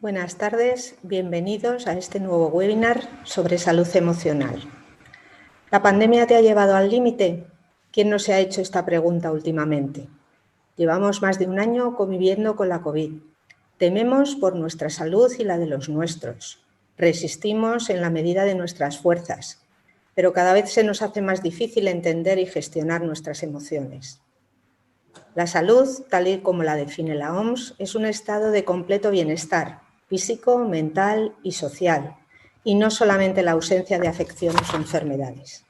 Buenas tardes, bienvenidos a este nuevo webinar sobre salud emocional. ¿La pandemia te ha llevado al límite? ¿Quién no se ha hecho esta pregunta últimamente? Llevamos más de un año conviviendo con la COVID. Tememos por nuestra salud y la de los nuestros. Resistimos en la medida de nuestras fuerzas, pero cada vez se nos hace más difícil entender y gestionar nuestras emociones. La salud, tal y como la define la OMS, es un estado de completo bienestar físico, mental y social, y no solamente la ausencia de afecciones o enfermedades.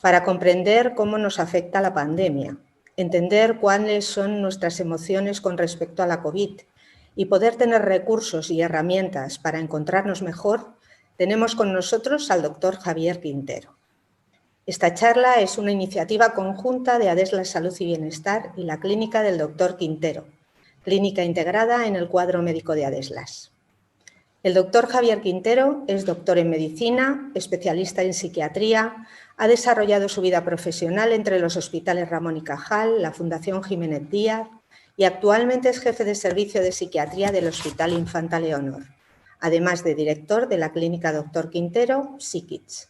Para comprender cómo nos afecta la pandemia, entender cuáles son nuestras emociones con respecto a la COVID y poder tener recursos y herramientas para encontrarnos mejor, tenemos con nosotros al doctor Javier Quintero. Esta charla es una iniciativa conjunta de Adeslas Salud y Bienestar y la clínica del doctor Quintero, clínica integrada en el cuadro médico de Adeslas. El doctor Javier Quintero es doctor en medicina, especialista en psiquiatría, ha desarrollado su vida profesional entre los hospitales Ramón y Cajal, la Fundación Jiménez Díaz y actualmente es jefe de servicio de psiquiatría del Hospital Infanta Leonor, además de director de la clínica Dr. Quintero, Psiquics.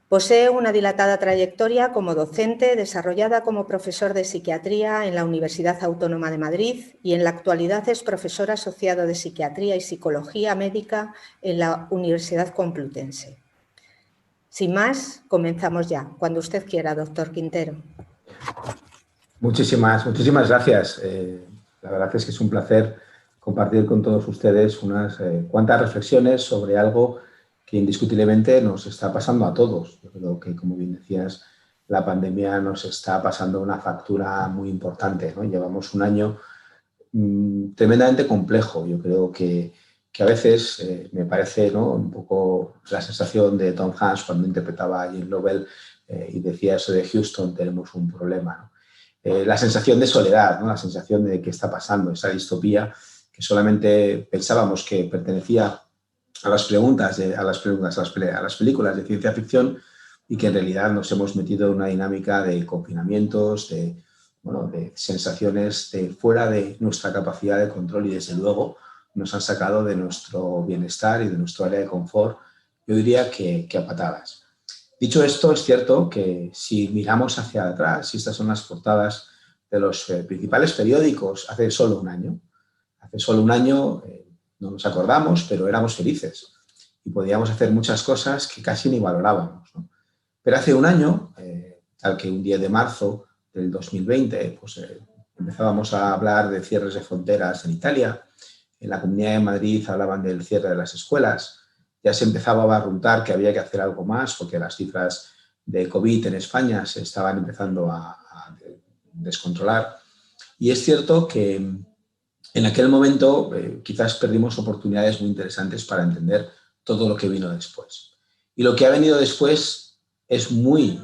Posee una dilatada trayectoria como docente, desarrollada como profesor de psiquiatría en la Universidad Autónoma de Madrid y en la actualidad es profesor asociado de psiquiatría y psicología médica en la Universidad Complutense. Sin más, comenzamos ya. Cuando usted quiera, doctor Quintero. Muchísimas gracias. La verdad es que es un placer compartir con todos ustedes unas cuantas reflexiones sobre algo que indiscutiblemente nos está pasando a todos. Yo creo que, como bien decías, la pandemia nos está pasando una factura muy importante, ¿no? Llevamos un año tremendamente complejo. Yo creo que a veces me parece, ¿no?, un poco la sensación de Tom Hanks cuando interpretaba a Jane Lovell y decía eso de Houston, tenemos un problema, ¿no? La sensación de soledad, ¿no?, la sensación de qué está pasando, esa distopía que solamente pensábamos que pertenecía a las películas de ciencia ficción y que en realidad nos hemos metido en una dinámica de confinamientos, de sensaciones de fuera de nuestra capacidad de control y desde luego nos han sacado de nuestro bienestar y de nuestro área de confort, yo diría que a patadas. Dicho esto, es cierto que si miramos hacia atrás, si estas son las portadas de los principales periódicos hace solo un año, no nos acordamos, pero éramos felices y podíamos hacer muchas cosas que casi ni valorábamos, ¿no? Pero hace un año, tal que un 10 de marzo del 2020, empezábamos a hablar de cierres de fronteras en Italia, en la Comunidad de Madrid hablaban del cierre de las escuelas, ya se empezaba a barruntar que había que hacer algo más porque las cifras de COVID en España se estaban empezando a descontrolar. Y es cierto que en aquel momento quizás perdimos oportunidades muy interesantes para entender todo lo que vino después. Y lo que ha venido después es muy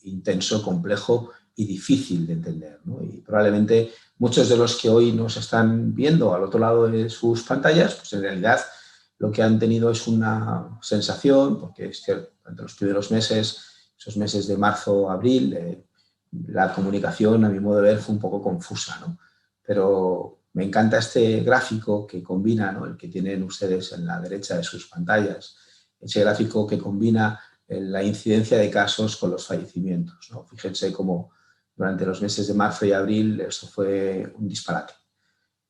intenso, complejo y difícil de entender, ¿no? Y probablemente muchos de los que hoy nos están viendo al otro lado de sus pantallas, pues en realidad lo que han tenido es una sensación, porque es que durante los primeros meses, esos meses de marzo, abril, la comunicación, a mi modo de ver, fue un poco confusa, ¿no? Pero me encanta este gráfico que combina, ¿no?, el que tienen ustedes en la derecha de sus pantallas, ese gráfico que combina la incidencia de casos con los fallecimientos, ¿no? Fíjense cómo durante los meses de marzo y abril esto fue un disparate.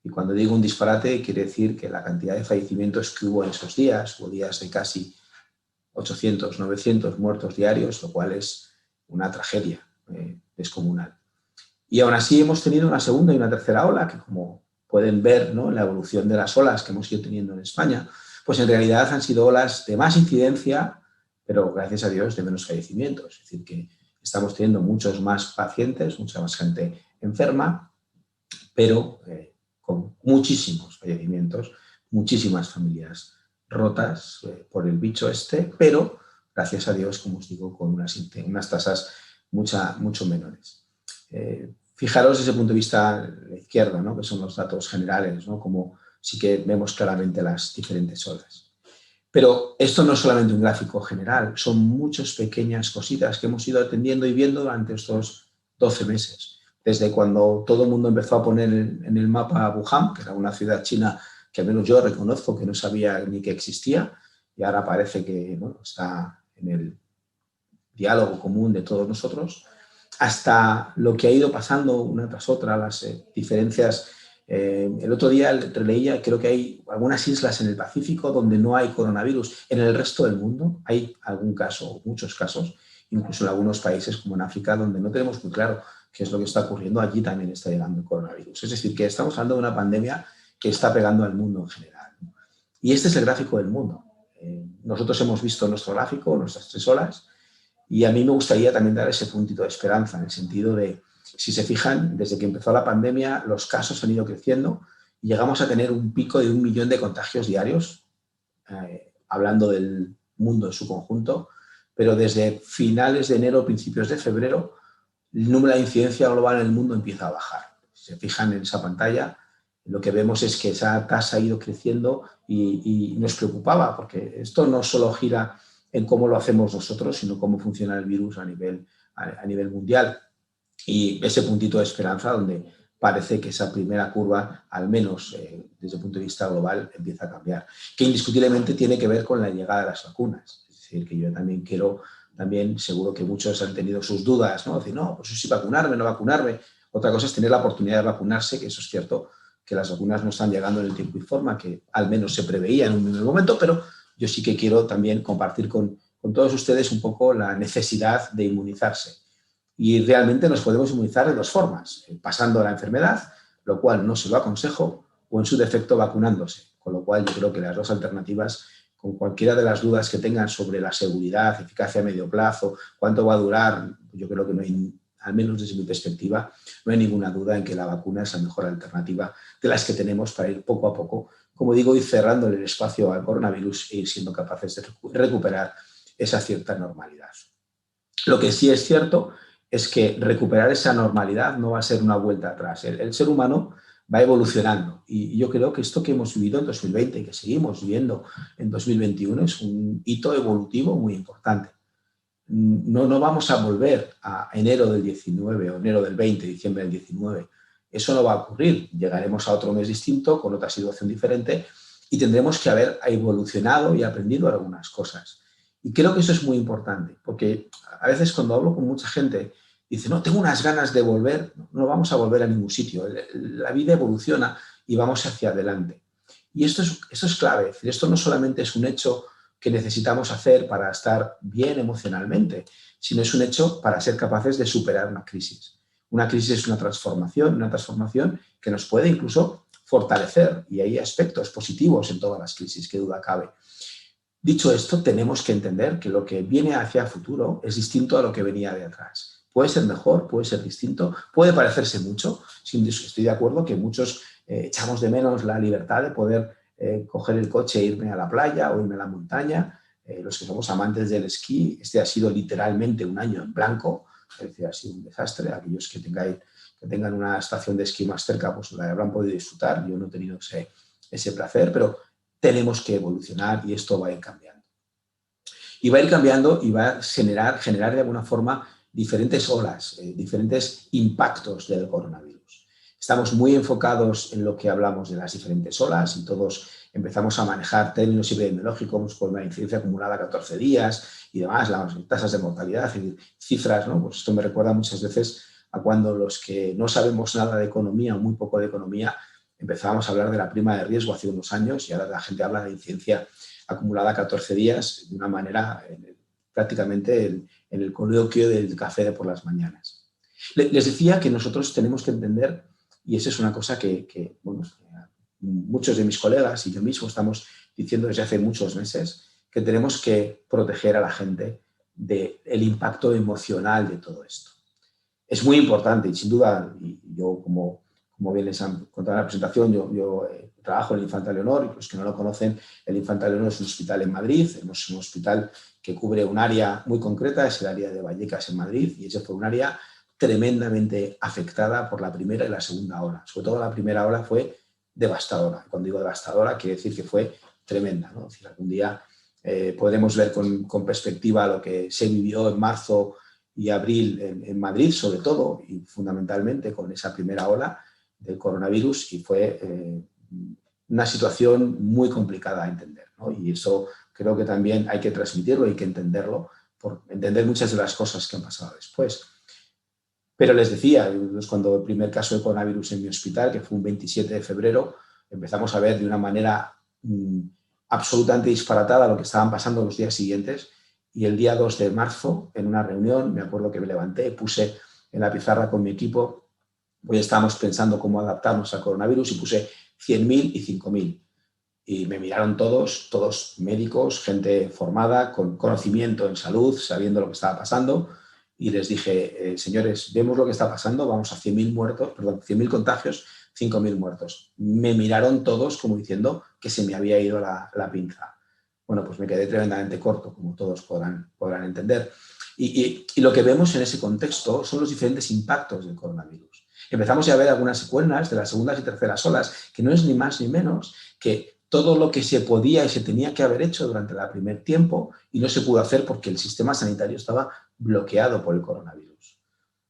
Y cuando digo un disparate, quiere decir que la cantidad de fallecimientos que hubo en esos días, hubo días de casi 800, 900 muertos diarios, lo cual es una tragedia descomunal. Y aún así hemos tenido una segunda y una tercera ola que, como pueden ver, ¿no?, en la evolución de las olas que hemos ido teniendo en España, pues en realidad han sido olas de más incidencia, pero gracias a Dios de menos fallecimientos. Es decir, que estamos teniendo muchos más pacientes, mucha más gente enferma, pero con muchísimos fallecimientos, muchísimas familias rotas por el bicho este, pero gracias a Dios, como os digo, con unas tasas mucho menores. Fijaros desde el punto de vista a la izquierda, ¿no?, que son los datos generales, ¿no?, como sí que vemos claramente las diferentes olas. Pero esto no es solamente un gráfico general, son muchas pequeñas cositas que hemos ido atendiendo y viendo durante estos 12 meses. Desde cuando todo el mundo empezó a poner en el mapa Wuhan, que era una ciudad china que al menos yo reconozco que no sabía ni que existía y ahora parece que bueno, está en el diálogo común de todos nosotros, hasta lo que ha ido pasando una tras otra, las diferencias. El otro día leía, creo que hay algunas islas en el Pacífico donde no hay coronavirus. En el resto del mundo hay algún caso, muchos casos, incluso en algunos países como en África, donde no tenemos muy claro qué es lo que está ocurriendo. Allí también está llegando el coronavirus. Es decir, que estamos hablando de una pandemia que está pegando al mundo en general, ¿no? Y este es el gráfico del mundo. Nosotros hemos visto nuestro gráfico, nuestras 3 olas, y a mí me gustaría también dar ese puntito de esperanza, en el sentido de, si se fijan, desde que empezó la pandemia, los casos han ido creciendo y llegamos a tener un pico de 1 millón de contagios diarios, hablando del mundo en su conjunto, pero desde finales de enero, principios de febrero, el número de incidencia global en el mundo empieza a bajar. Si se fijan en esa pantalla, lo que vemos es que esa tasa ha ido creciendo y nos preocupaba, porque esto no solo gira en cómo lo hacemos nosotros, sino cómo funciona el virus a nivel mundial. Y ese puntito de esperanza donde parece que esa primera curva, al menos desde el punto de vista global, empieza a cambiar. Que indiscutiblemente tiene que ver con la llegada de las vacunas. Es decir, que yo también seguro que muchos han tenido sus dudas, ¿no? Decir, no, pues sí, vacunarme, no vacunarme. Otra cosa es tener la oportunidad de vacunarse, que eso es cierto, que las vacunas no están llegando en el tiempo y forma que al menos se preveía en un primer momento, pero yo sí que quiero también compartir con todos ustedes un poco la necesidad de inmunizarse. Y realmente nos podemos inmunizar de 2 formas, pasando la enfermedad, lo cual no se lo aconsejo, o en su defecto vacunándose. Con lo cual yo creo que las 2 alternativas, con cualquiera de las dudas que tengan sobre la seguridad, eficacia a medio plazo, cuánto va a durar, yo creo que no hay, al menos desde mi perspectiva, no hay ninguna duda en que la vacuna es la mejor alternativa de las que tenemos para ir poco a poco, como digo, ir cerrando el espacio al coronavirus e ir siendo capaces de recuperar esa cierta normalidad. Lo que sí es cierto es que recuperar esa normalidad no va a ser una vuelta atrás. El ser humano va evolucionando y yo creo que esto que hemos vivido en 2020 y que seguimos viviendo en 2021 es un hito evolutivo muy importante. No vamos a volver a enero del 19 o enero del 20, diciembre del 19. Eso no va a ocurrir. Llegaremos a otro mes distinto, con otra situación diferente y tendremos que haber evolucionado y aprendido algunas cosas. Y creo que eso es muy importante, porque a veces cuando hablo con mucha gente, dice, no, tengo unas ganas de volver, no vamos a volver a ningún sitio. La vida evoluciona y vamos hacia adelante. Y esto es clave. Esto no solamente es un hecho que necesitamos hacer para estar bien emocionalmente, sino es un hecho para ser capaces de superar una crisis. Una crisis es una transformación que nos puede incluso fortalecer y hay aspectos positivos en todas las crisis, que duda cabe. Dicho esto, tenemos que entender que lo que viene hacia el futuro es distinto a lo que venía de atrás. Puede ser mejor, puede ser distinto, puede parecerse mucho. Estoy de acuerdo que muchos echamos de menos la libertad de poder coger el coche e irme a la playa o irme a la montaña. Los que somos amantes del esquí, este ha sido literalmente un año en blanco, es decir, ha sido un desastre. Aquellos que tengan una estación de esquí más cerca, pues la habrán podido disfrutar. Yo no he tenido ese placer, pero tenemos que evolucionar y esto va a ir cambiando. Y va a ir cambiando y va a generar de alguna forma diferentes olas, diferentes impactos del coronavirus. Estamos muy enfocados en lo que hablamos de las diferentes olas y todos empezamos a manejar términos epidemiológicos con la incidencia acumulada a 14 días y demás, las tasas de mortalidad, cifras, ¿no? Pues esto me recuerda muchas veces a cuando los que no sabemos nada de economía o muy poco de economía empezábamos a hablar de la prima de riesgo hace unos años y ahora la gente habla de incidencia acumulada a 14 días de una manera prácticamente en el coloquio del café de por las mañanas. Les decía que nosotros tenemos que entender, y esa es una cosa que bueno, muchos de mis colegas y yo mismo estamos diciendo desde hace muchos meses, que tenemos que proteger a la gente del impacto emocional de todo esto. Es muy importante y sin duda, y yo como bien les han contado en la presentación, yo trabajo en el Infanta Leonor, y los que no lo conocen, el Infanta Leonor es un hospital en Madrid, es un hospital que cubre un área muy concreta, es el área de Vallecas en Madrid, y ese fue un área tremendamente afectada por la primera y la segunda ola. Sobre todo la primera ola fue devastadora. Cuando digo devastadora, quiere decir que fue tremenda, ¿no? Es decir, algún día podremos ver con perspectiva lo que se vivió en marzo y abril en Madrid, sobre todo, y fundamentalmente con esa primera ola del coronavirus, y fue una situación muy complicada a entender, ¿no? Y eso creo que también hay que transmitirlo, hay que entenderlo, por entender muchas de las cosas que han pasado después. Pero les decía, cuando el primer caso de coronavirus en mi hospital, que fue un 27 de febrero, empezamos a ver de una manera absolutamente disparatada lo que estaban pasando los días siguientes. Y el día 2 de marzo, en una reunión, me acuerdo que me levanté, puse en la pizarra con mi equipo, hoy estábamos pensando cómo adaptarnos al coronavirus, y puse 100.000 y 5.000. Y me miraron todos médicos, gente formada, con conocimiento en salud, sabiendo lo que estaba pasando. Y les dije, señores, vemos lo que está pasando, vamos a 100.000 muertos, perdón, 100.000 contagios, 5.000 muertos. Me miraron todos como diciendo que se me había ido la pinza. Bueno, pues me quedé tremendamente corto, como todos podrán entender. Y lo que vemos en ese contexto son los diferentes impactos del coronavirus. Empezamos ya a ver algunas secuelas de las segundas y terceras olas, que no es ni más ni menos que todo lo que se podía y se tenía que haber hecho durante el primer tiempo y no se pudo hacer porque el sistema sanitario estaba bloqueado por el coronavirus.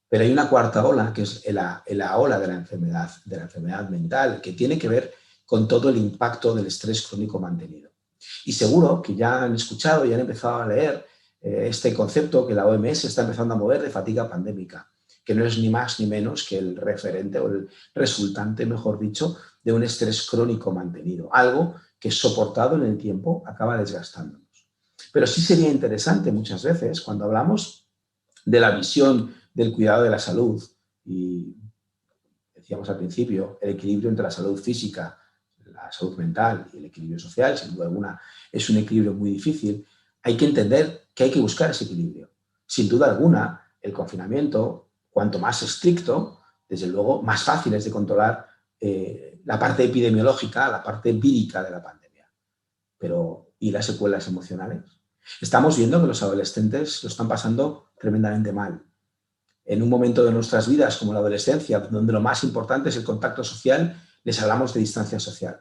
Pero hay una cuarta ola, que es la ola de la enfermedad mental, que tiene que ver con todo el impacto del estrés crónico mantenido. Y seguro que ya han escuchado y han empezado a leer este concepto que la OMS está empezando a mover de fatiga pandémica, que no es ni más ni menos que el referente o el resultante, mejor dicho, de un estrés crónico mantenido, algo que soportado en el tiempo acaba desgastándonos. Pero sí sería interesante muchas veces, cuando hablamos de la visión del cuidado de la salud, y decíamos al principio, el equilibrio entre la salud física, la salud mental y el equilibrio social, sin duda alguna, es un equilibrio muy difícil, hay que entender que hay que buscar ese equilibrio. Sin duda alguna, el confinamiento, cuanto más estricto, desde luego, más fácil es de controlar la parte epidemiológica, la parte vírica de la pandemia. Pero, ¿y las secuelas emocionales? Estamos viendo que los adolescentes lo están pasando tremendamente mal. En un momento de nuestras vidas, como la adolescencia, donde lo más importante es el contacto social, les hablamos de distancia social.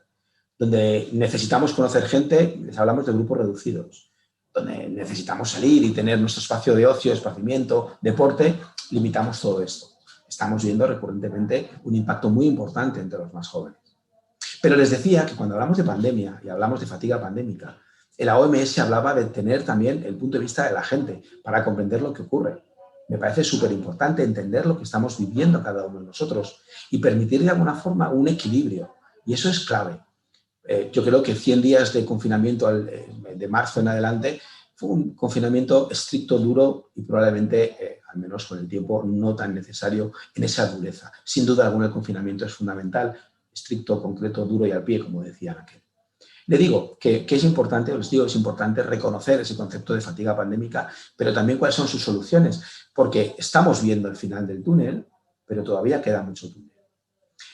Donde necesitamos conocer gente, les hablamos de grupos reducidos. Donde necesitamos salir y tener nuestro espacio de ocio, esparcimiento, deporte, limitamos todo esto. Estamos viendo recurrentemente un impacto muy importante entre los más jóvenes. Pero les decía que cuando hablamos de pandemia y hablamos de fatiga pandémica, la OMS hablaba de tener también el punto de vista de la gente para comprender lo que ocurre. Me parece súper importante entender lo que estamos viviendo cada uno de nosotros y permitir de alguna forma un equilibrio. Y eso es clave. Yo creo que 100 días de confinamiento de marzo en adelante fue un confinamiento estricto, duro y probablemente, al menos con el tiempo, no tan necesario en esa dureza. Sin duda alguna el confinamiento es fundamental, estricto, concreto, duro y al pie, como decían aquel. Le digo que es importante, os digo, es importante reconocer ese concepto de fatiga pandémica, pero también cuáles son sus soluciones, porque estamos viendo el final del túnel, pero todavía queda mucho túnel.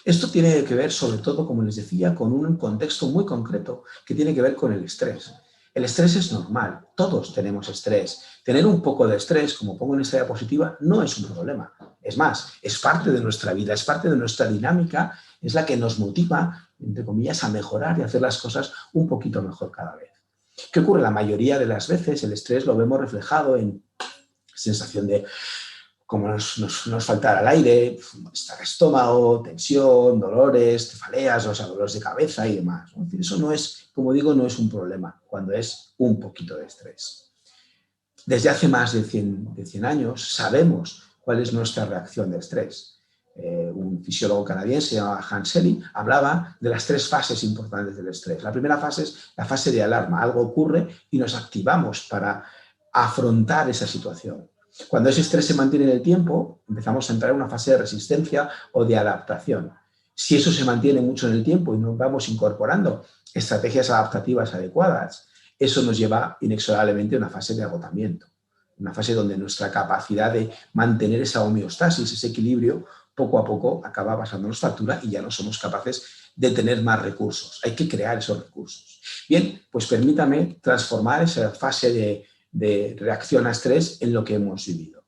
Esto tiene que ver, sobre todo, como les decía, con un contexto muy concreto que tiene que ver con el estrés. El estrés es normal, todos tenemos estrés. Tener un poco de estrés, como pongo en esta diapositiva, no es un problema. Es más, es parte de nuestra vida, es parte de nuestra dinámica, es la que nos motiva, entre comillas, a mejorar y hacer las cosas un poquito mejor cada vez. ¿Qué ocurre? La mayoría de las veces el estrés lo vemos reflejado en sensación de como nos faltara el aire, malestar de estómago, tensión, dolores, cefaleas, o sea, dolores de cabeza y demás. Eso no es, como digo, no es un problema cuando es un poquito de estrés. Desde hace más de 100 años sabemos cuál es nuestra reacción de estrés. Un fisiólogo canadiense llamado Hans Selye hablaba de las 3 fases importantes del estrés. La primera fase es la fase de alarma. Algo ocurre y nos activamos para afrontar esa situación. Cuando ese estrés se mantiene en el tiempo, empezamos a entrar en una fase de resistencia o de adaptación. Si eso se mantiene mucho en el tiempo y nos vamos incorporando estrategias adaptativas adecuadas, eso nos lleva inexorablemente a una fase de agotamiento, una fase donde nuestra capacidad de mantener esa homeostasis, ese equilibrio, poco a poco acaba pasándonos factura y ya no somos capaces de tener más recursos. Hay que crear esos recursos. Bien, pues permítame transformar esa fase de reacción a estrés en lo que hemos vivido.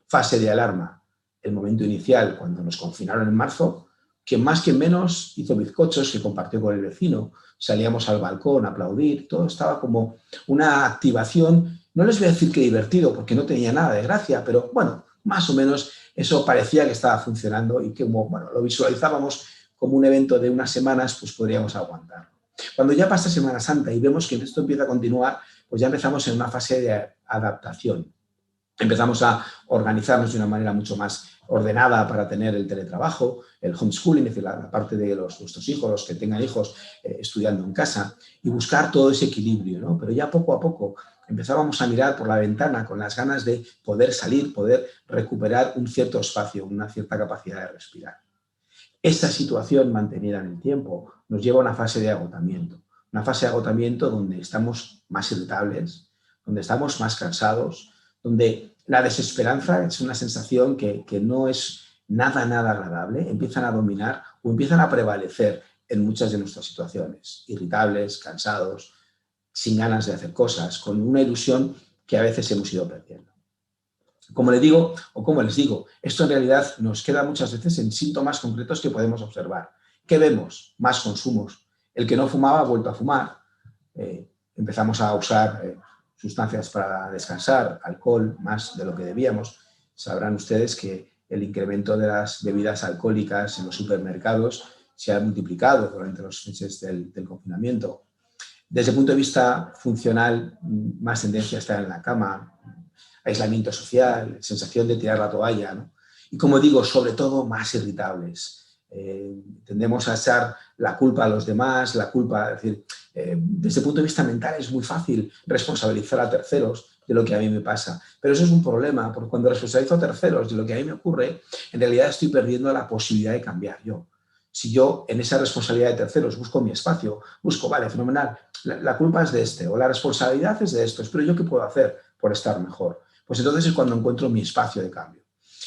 Fase de alarma, el momento inicial cuando nos confinaron en marzo, quien más quien menos hizo bizcochos que compartió con el vecino, salíamos al balcón a aplaudir, todo estaba como una activación, no les voy a decir que divertido porque no tenía nada de gracia, pero bueno, más o menos eso parecía que estaba funcionando y que bueno, lo visualizábamos como un evento de unas semanas, pues podríamos aguantarlo. Cuando ya pasa Semana Santa y vemos que esto empieza a continuar, pues ya empezamos en una fase de adaptación. Empezamos a organizarnos de una manera mucho más ordenada para tener el teletrabajo, el homeschooling, es decir, la parte de nuestros hijos, los que tengan hijos estudiando en casa, y buscar todo ese equilibrio, ¿no? Pero ya poco a poco empezábamos a mirar por la ventana con las ganas de poder salir, poder recuperar un cierto espacio, una cierta capacidad de respirar. Esa situación mantenida en el tiempo nos lleva a una fase de agotamiento donde estamos más irritables, donde estamos más cansados, donde la desesperanza es una sensación que no es nada agradable, empiezan a dominar o empiezan a prevalecer en muchas de nuestras situaciones, irritables, cansados, sin ganas de hacer cosas, con una ilusión que a veces hemos ido perdiendo. Como les digo, esto en realidad nos queda muchas veces en síntomas concretos que podemos observar. ¿Qué vemos? Más consumos. El que no fumaba ha vuelto a fumar. Empezamos a usar sustancias para descansar, alcohol, más de lo que debíamos. Sabrán ustedes que el incremento de las bebidas alcohólicas en los supermercados se ha multiplicado durante los meses del confinamiento. Desde el punto de vista funcional, más tendencia a estar en la cama, aislamiento social, sensación de tirar la toalla, ¿no? Y como digo, sobre todo más irritables. Tendemos a echar la culpa a los demás, desde el punto de vista mental es muy fácil responsabilizar a terceros de lo que a mí me pasa. Pero eso es un problema, porque cuando responsabilizo a terceros de lo que a mí me ocurre, en realidad estoy perdiendo la posibilidad de cambiar yo. Si yo en esa responsabilidad de terceros busco mi espacio, vale, fenomenal, la culpa es de este o la responsabilidad es de estos, pero ¿yo qué puedo hacer por estar mejor? Pues entonces es cuando encuentro mi espacio de cambio.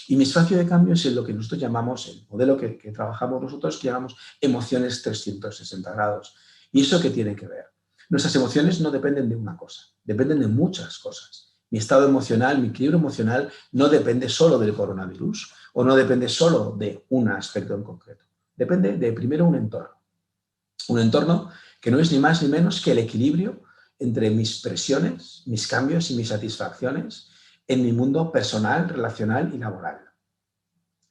Y mi espacio de cambio es lo que nosotros llamamos, el modelo que trabajamos nosotros, que llamamos emociones 360 grados. ¿Y eso qué tiene que ver? Nuestras emociones no dependen de una cosa, dependen de muchas cosas. Mi estado emocional, mi equilibrio emocional no depende solo del coronavirus o no depende solo de un aspecto en concreto. Depende de, primero, un entorno. Un entorno que no es ni más ni menos que el equilibrio entre mis presiones, mis cambios y mis satisfacciones en mi mundo personal, relacional y laboral.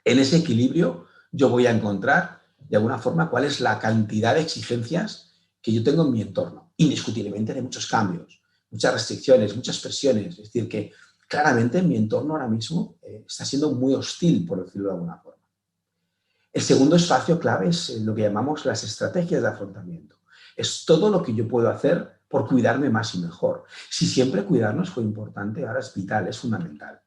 En ese equilibrio yo voy a encontrar, de alguna forma, cuál es la cantidad de exigencias que yo tengo en mi entorno. Indiscutiblemente de muchos cambios, muchas restricciones, muchas presiones. Es decir, que claramente mi entorno ahora mismo está siendo muy hostil, por decirlo de alguna forma. El segundo espacio clave es lo que llamamos las estrategias de afrontamiento. Es todo lo que yo puedo hacer por cuidarme más y mejor. Si siempre cuidarnos fue importante, ahora es vital, es fundamental.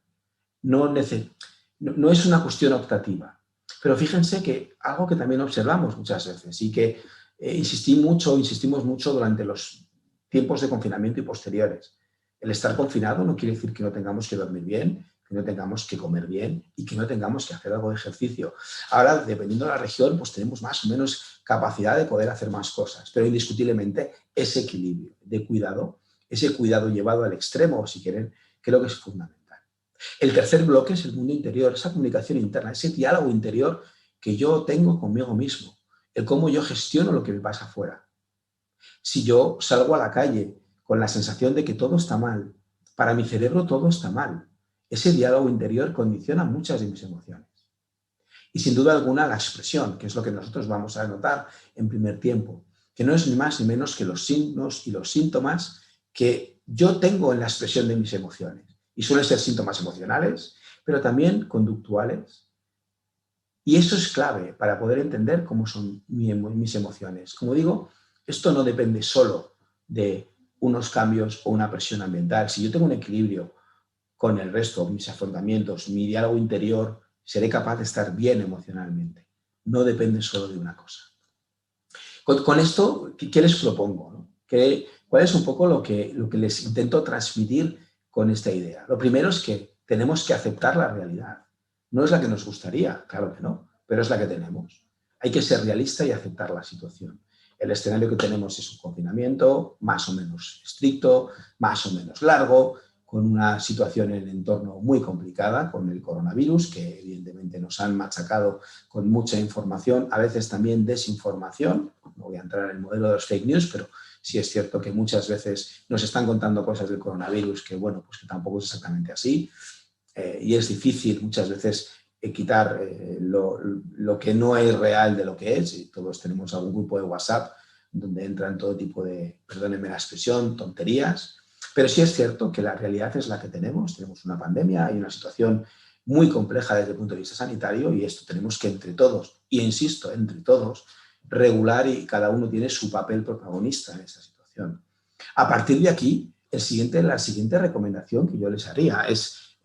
No es una cuestión optativa. Pero fíjense que algo que también observamos muchas veces y que insistimos mucho durante los tiempos de confinamiento y posteriores. El estar confinado no quiere decir que no tengamos que dormir bien, que no tengamos que comer bien y que no tengamos que hacer algo de ejercicio. Ahora, dependiendo de la región, pues tenemos más o menos capacidad de poder hacer más cosas, pero indiscutiblemente ese equilibrio de cuidado, ese cuidado llevado al extremo, si quieren, creo que es fundamental. El tercer bloque es el mundo interior, esa comunicación interna, ese diálogo interior que yo tengo conmigo mismo, el cómo yo gestiono lo que me pasa afuera. Si yo salgo a la calle con la sensación de que todo está mal, para mi cerebro todo está mal. Ese diálogo interior condiciona muchas de mis emociones. Y sin duda alguna la expresión, que es lo que nosotros vamos a notar en primer tiempo, que no es ni más ni menos que los signos y los síntomas que yo tengo en la expresión de mis emociones. Y suelen ser síntomas emocionales, pero también conductuales. Y eso es clave para poder entender cómo son mis emociones. Como digo, esto no depende solo de unos cambios o una presión ambiental. Si yo tengo un equilibrio con el resto, mis afrontamientos, mi diálogo interior, seré capaz de estar bien emocionalmente. No depende solo de una cosa. Con esto, ¿qué les propongo? ¿No? ¿Cuál es un poco lo que les intento transmitir con esta idea? Lo primero es que tenemos que aceptar la realidad. No es la que nos gustaría, claro que no, pero es la que tenemos. Hay que ser realista y aceptar la situación. El escenario que tenemos es un confinamiento más o menos estricto, más o menos largo, con una situación en el entorno muy complicada, con el coronavirus, que evidentemente nos han machacado con mucha información, a veces también desinformación. No voy a entrar en el modelo de los fake news, pero sí es cierto que muchas veces nos están contando cosas del coronavirus que, bueno, pues que tampoco es exactamente así. Y es difícil muchas veces quitar lo que no es real de lo que es, y todos tenemos algún grupo de WhatsApp donde entran todo tipo de, perdónenme la expresión, tonterías, pero sí es cierto que la realidad es la que tenemos una pandemia, hay una situación muy compleja desde el punto de vista sanitario y esto tenemos que entre todos, y insisto, entre todos, regular y cada uno tiene su papel protagonista en esta situación. A partir de aquí, la siguiente recomendación que yo les haría es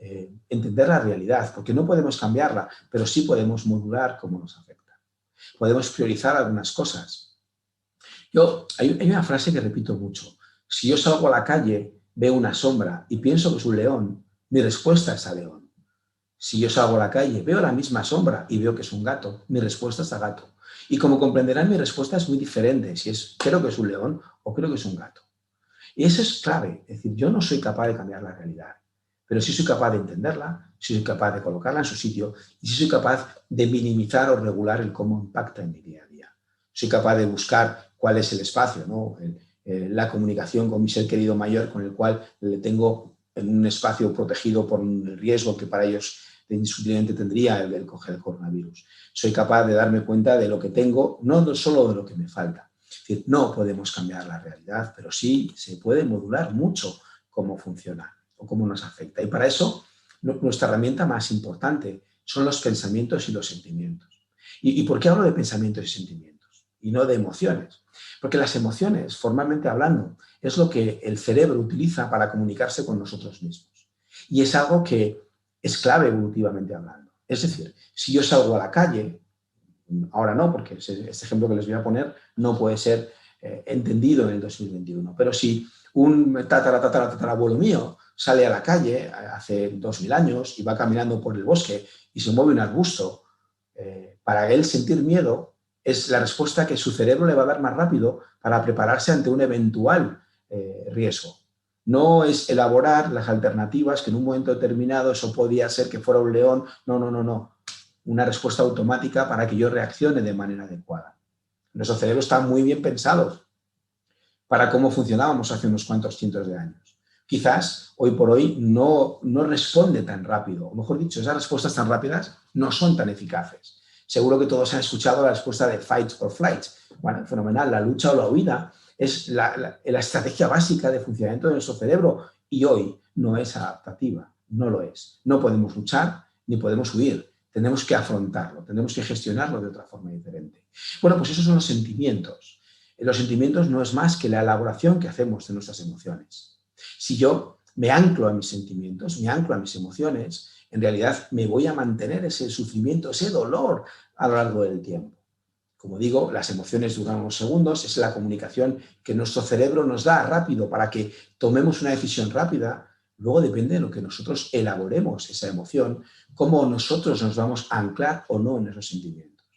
entender la realidad, porque no podemos cambiarla, pero sí podemos modular cómo nos afecta. Podemos priorizar algunas cosas. Hay una frase que repito mucho. Si yo salgo a la calle, veo una sombra y pienso que es un león, mi respuesta es a león. Si yo salgo a la calle, veo la misma sombra y veo que es un gato, mi respuesta es a gato. Y como comprenderán, mi respuesta es muy diferente si creo que es un león o creo que es un gato. Y eso es clave. Es decir, yo no soy capaz de cambiar la realidad, pero sí soy capaz de entenderla, sí soy capaz de colocarla en su sitio y sí soy capaz de minimizar o regular el cómo impacta en mi día a día. Soy capaz de buscar cuál es el espacio, ¿no? La comunicación con mi ser querido mayor, con el cual le tengo en un espacio protegido por el riesgo que para ellos indiscutiblemente tendría el coger el coronavirus. Soy capaz de darme cuenta de lo que tengo, no solo de lo que me falta. Es decir, no podemos cambiar la realidad, pero sí se puede modular mucho cómo funciona o cómo nos afecta. Y para eso, nuestra herramienta más importante son los pensamientos y los sentimientos. ¿Y por qué hablo de pensamientos y sentimientos? Y no de emociones. Porque las emociones, formalmente hablando, es lo que el cerebro utiliza para comunicarse con nosotros mismos. Y es algo que es clave evolutivamente hablando. Es decir, si yo salgo a la calle, ahora no, porque este ejemplo que les voy a poner no puede ser entendido en el 2021, pero si un tatarabuelo mío sale a la calle hace 2000 años y va caminando por el bosque y se mueve un arbusto, para él sentir miedo es la respuesta que su cerebro le va a dar más rápido para prepararse ante un eventual riesgo. No es elaborar las alternativas que en un momento determinado eso podía ser que fuera un león. No. Una respuesta automática para que yo reaccione de manera adecuada. Nuestro cerebro está muy bien pensado para cómo funcionábamos hace unos cuantos cientos de años. Quizás hoy por hoy no responde tan rápido, o mejor dicho, esas respuestas tan rápidas no son tan eficaces. Seguro que todos han escuchado la respuesta de fight or flight. Bueno, fenomenal, la lucha o la huida es la estrategia básica de funcionamiento de nuestro cerebro y hoy no es adaptativa, no lo es. No podemos luchar ni podemos huir. Tenemos que afrontarlo, tenemos que gestionarlo de otra forma diferente. Bueno, pues esos son los sentimientos. Los sentimientos no es más que la elaboración que hacemos de nuestras emociones. Si yo me anclo a mis sentimientos, me anclo a mis emociones, en realidad me voy a mantener ese sufrimiento, ese dolor a lo largo del tiempo. Como digo, las emociones duran unos segundos, es la comunicación que nuestro cerebro nos da rápido para que tomemos una decisión rápida. Luego depende de lo que nosotros elaboremos esa emoción, cómo nosotros nos vamos a anclar o no en esos sentimientos.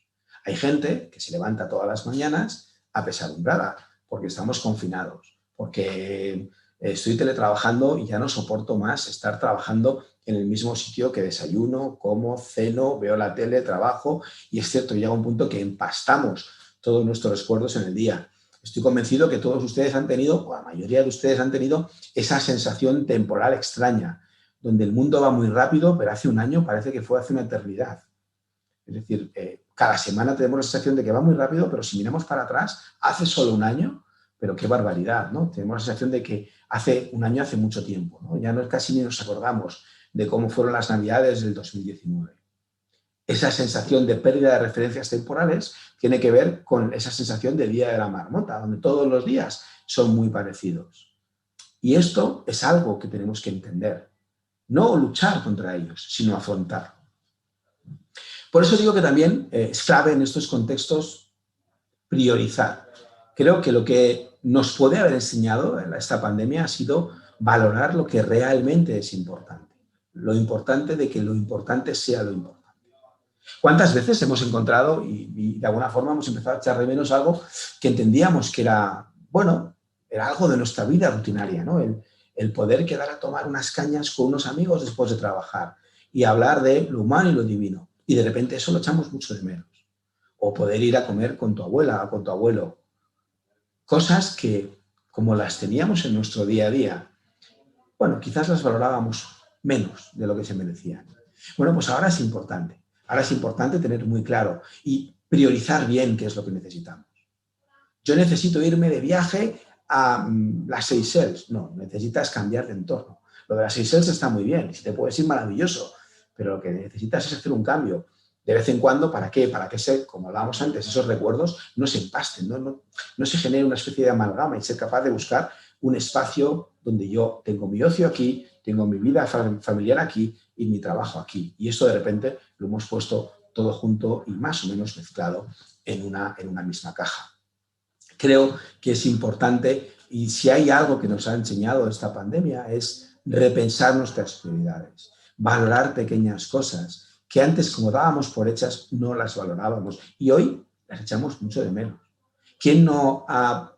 Hay gente que se levanta todas las mañanas apesadumbrada porque estamos confinados, porque estoy teletrabajando y ya no soporto más estar trabajando en el mismo sitio que desayuno, como, ceno, veo la tele, trabajo, y es cierto, llega un punto que empastamos todos nuestros recuerdos en el día. Estoy convencido que todos ustedes han tenido, o la mayoría de ustedes han tenido, esa sensación temporal extraña, donde el mundo va muy rápido, pero hace un año parece que fue hace una eternidad. Es decir, cada semana tenemos la sensación de que va muy rápido, pero si miramos para atrás, hace solo un año, pero qué barbaridad, ¿no? Tenemos la sensación de que hace un año hace mucho tiempo, ¿no? Ya no casi ni nos acordamos de cómo fueron las Navidades del 2019. Esa sensación de pérdida de referencias temporales tiene que ver con esa sensación de Día de la Marmota, donde todos los días son muy parecidos. Y esto es algo que tenemos que entender. No luchar contra ellos, sino afrontarlo. Por eso digo que también es clave en estos contextos priorizar. Creo que lo que nos puede haber enseñado esta pandemia ha sido valorar lo que realmente es importante. Lo importante de que lo importante sea lo importante. ¿Cuántas veces hemos encontrado y de alguna forma hemos empezado a echar de menos algo que entendíamos que era, bueno, era algo de nuestra vida rutinaria, ¿no? El poder quedar a tomar unas cañas con unos amigos después de trabajar y hablar de lo humano y lo divino. Y de repente eso lo echamos mucho de menos. O poder ir a comer con tu abuela o con tu abuelo. Cosas que, como las teníamos en nuestro día a día, bueno, quizás las valorábamos menos de lo que se merecían. Bueno, pues ahora es importante. Ahora es importante tener muy claro y priorizar bien qué es lo que necesitamos. Yo necesito irme de viaje a las Seychelles. No, necesitas cambiar de entorno. Lo de las Seychelles está muy bien, si te puedes ir, maravilloso, pero lo que necesitas es hacer un cambio. De vez en cuando, ¿para qué? Para que, como hablábamos antes, esos recuerdos no se empasten, no se genere una especie de amalgama y ser capaz de buscar un espacio donde yo tengo mi ocio aquí, tengo mi vida familiar aquí y mi trabajo aquí. Y esto de repente lo hemos puesto todo junto y más o menos mezclado en una misma caja. Creo que es importante, y si hay algo que nos ha enseñado esta pandemia, es repensar nuestras prioridades, valorar pequeñas cosas que antes, como dábamos por hechas, no las valorábamos y hoy las echamos mucho de menos. ¿Quién no ha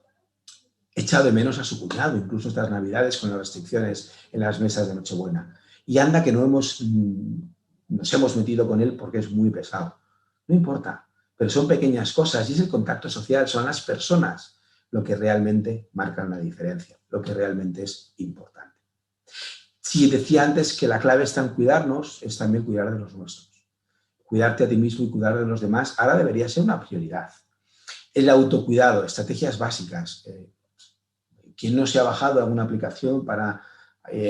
echado de menos a su cuñado, incluso estas Navidades con las restricciones en las mesas de Nochebuena? Y anda que nos hemos metido con él porque es muy pesado. No importa, pero son pequeñas cosas y es el contacto social, son las personas lo que realmente marcan la diferencia, lo que realmente es importante. Si decía antes que la clave está en cuidarnos, es también cuidar de los nuestros. Cuidarte a ti mismo y cuidar de los demás ahora debería ser una prioridad. El autocuidado, estrategias básicas. ¿Quién no se ha bajado alguna aplicación para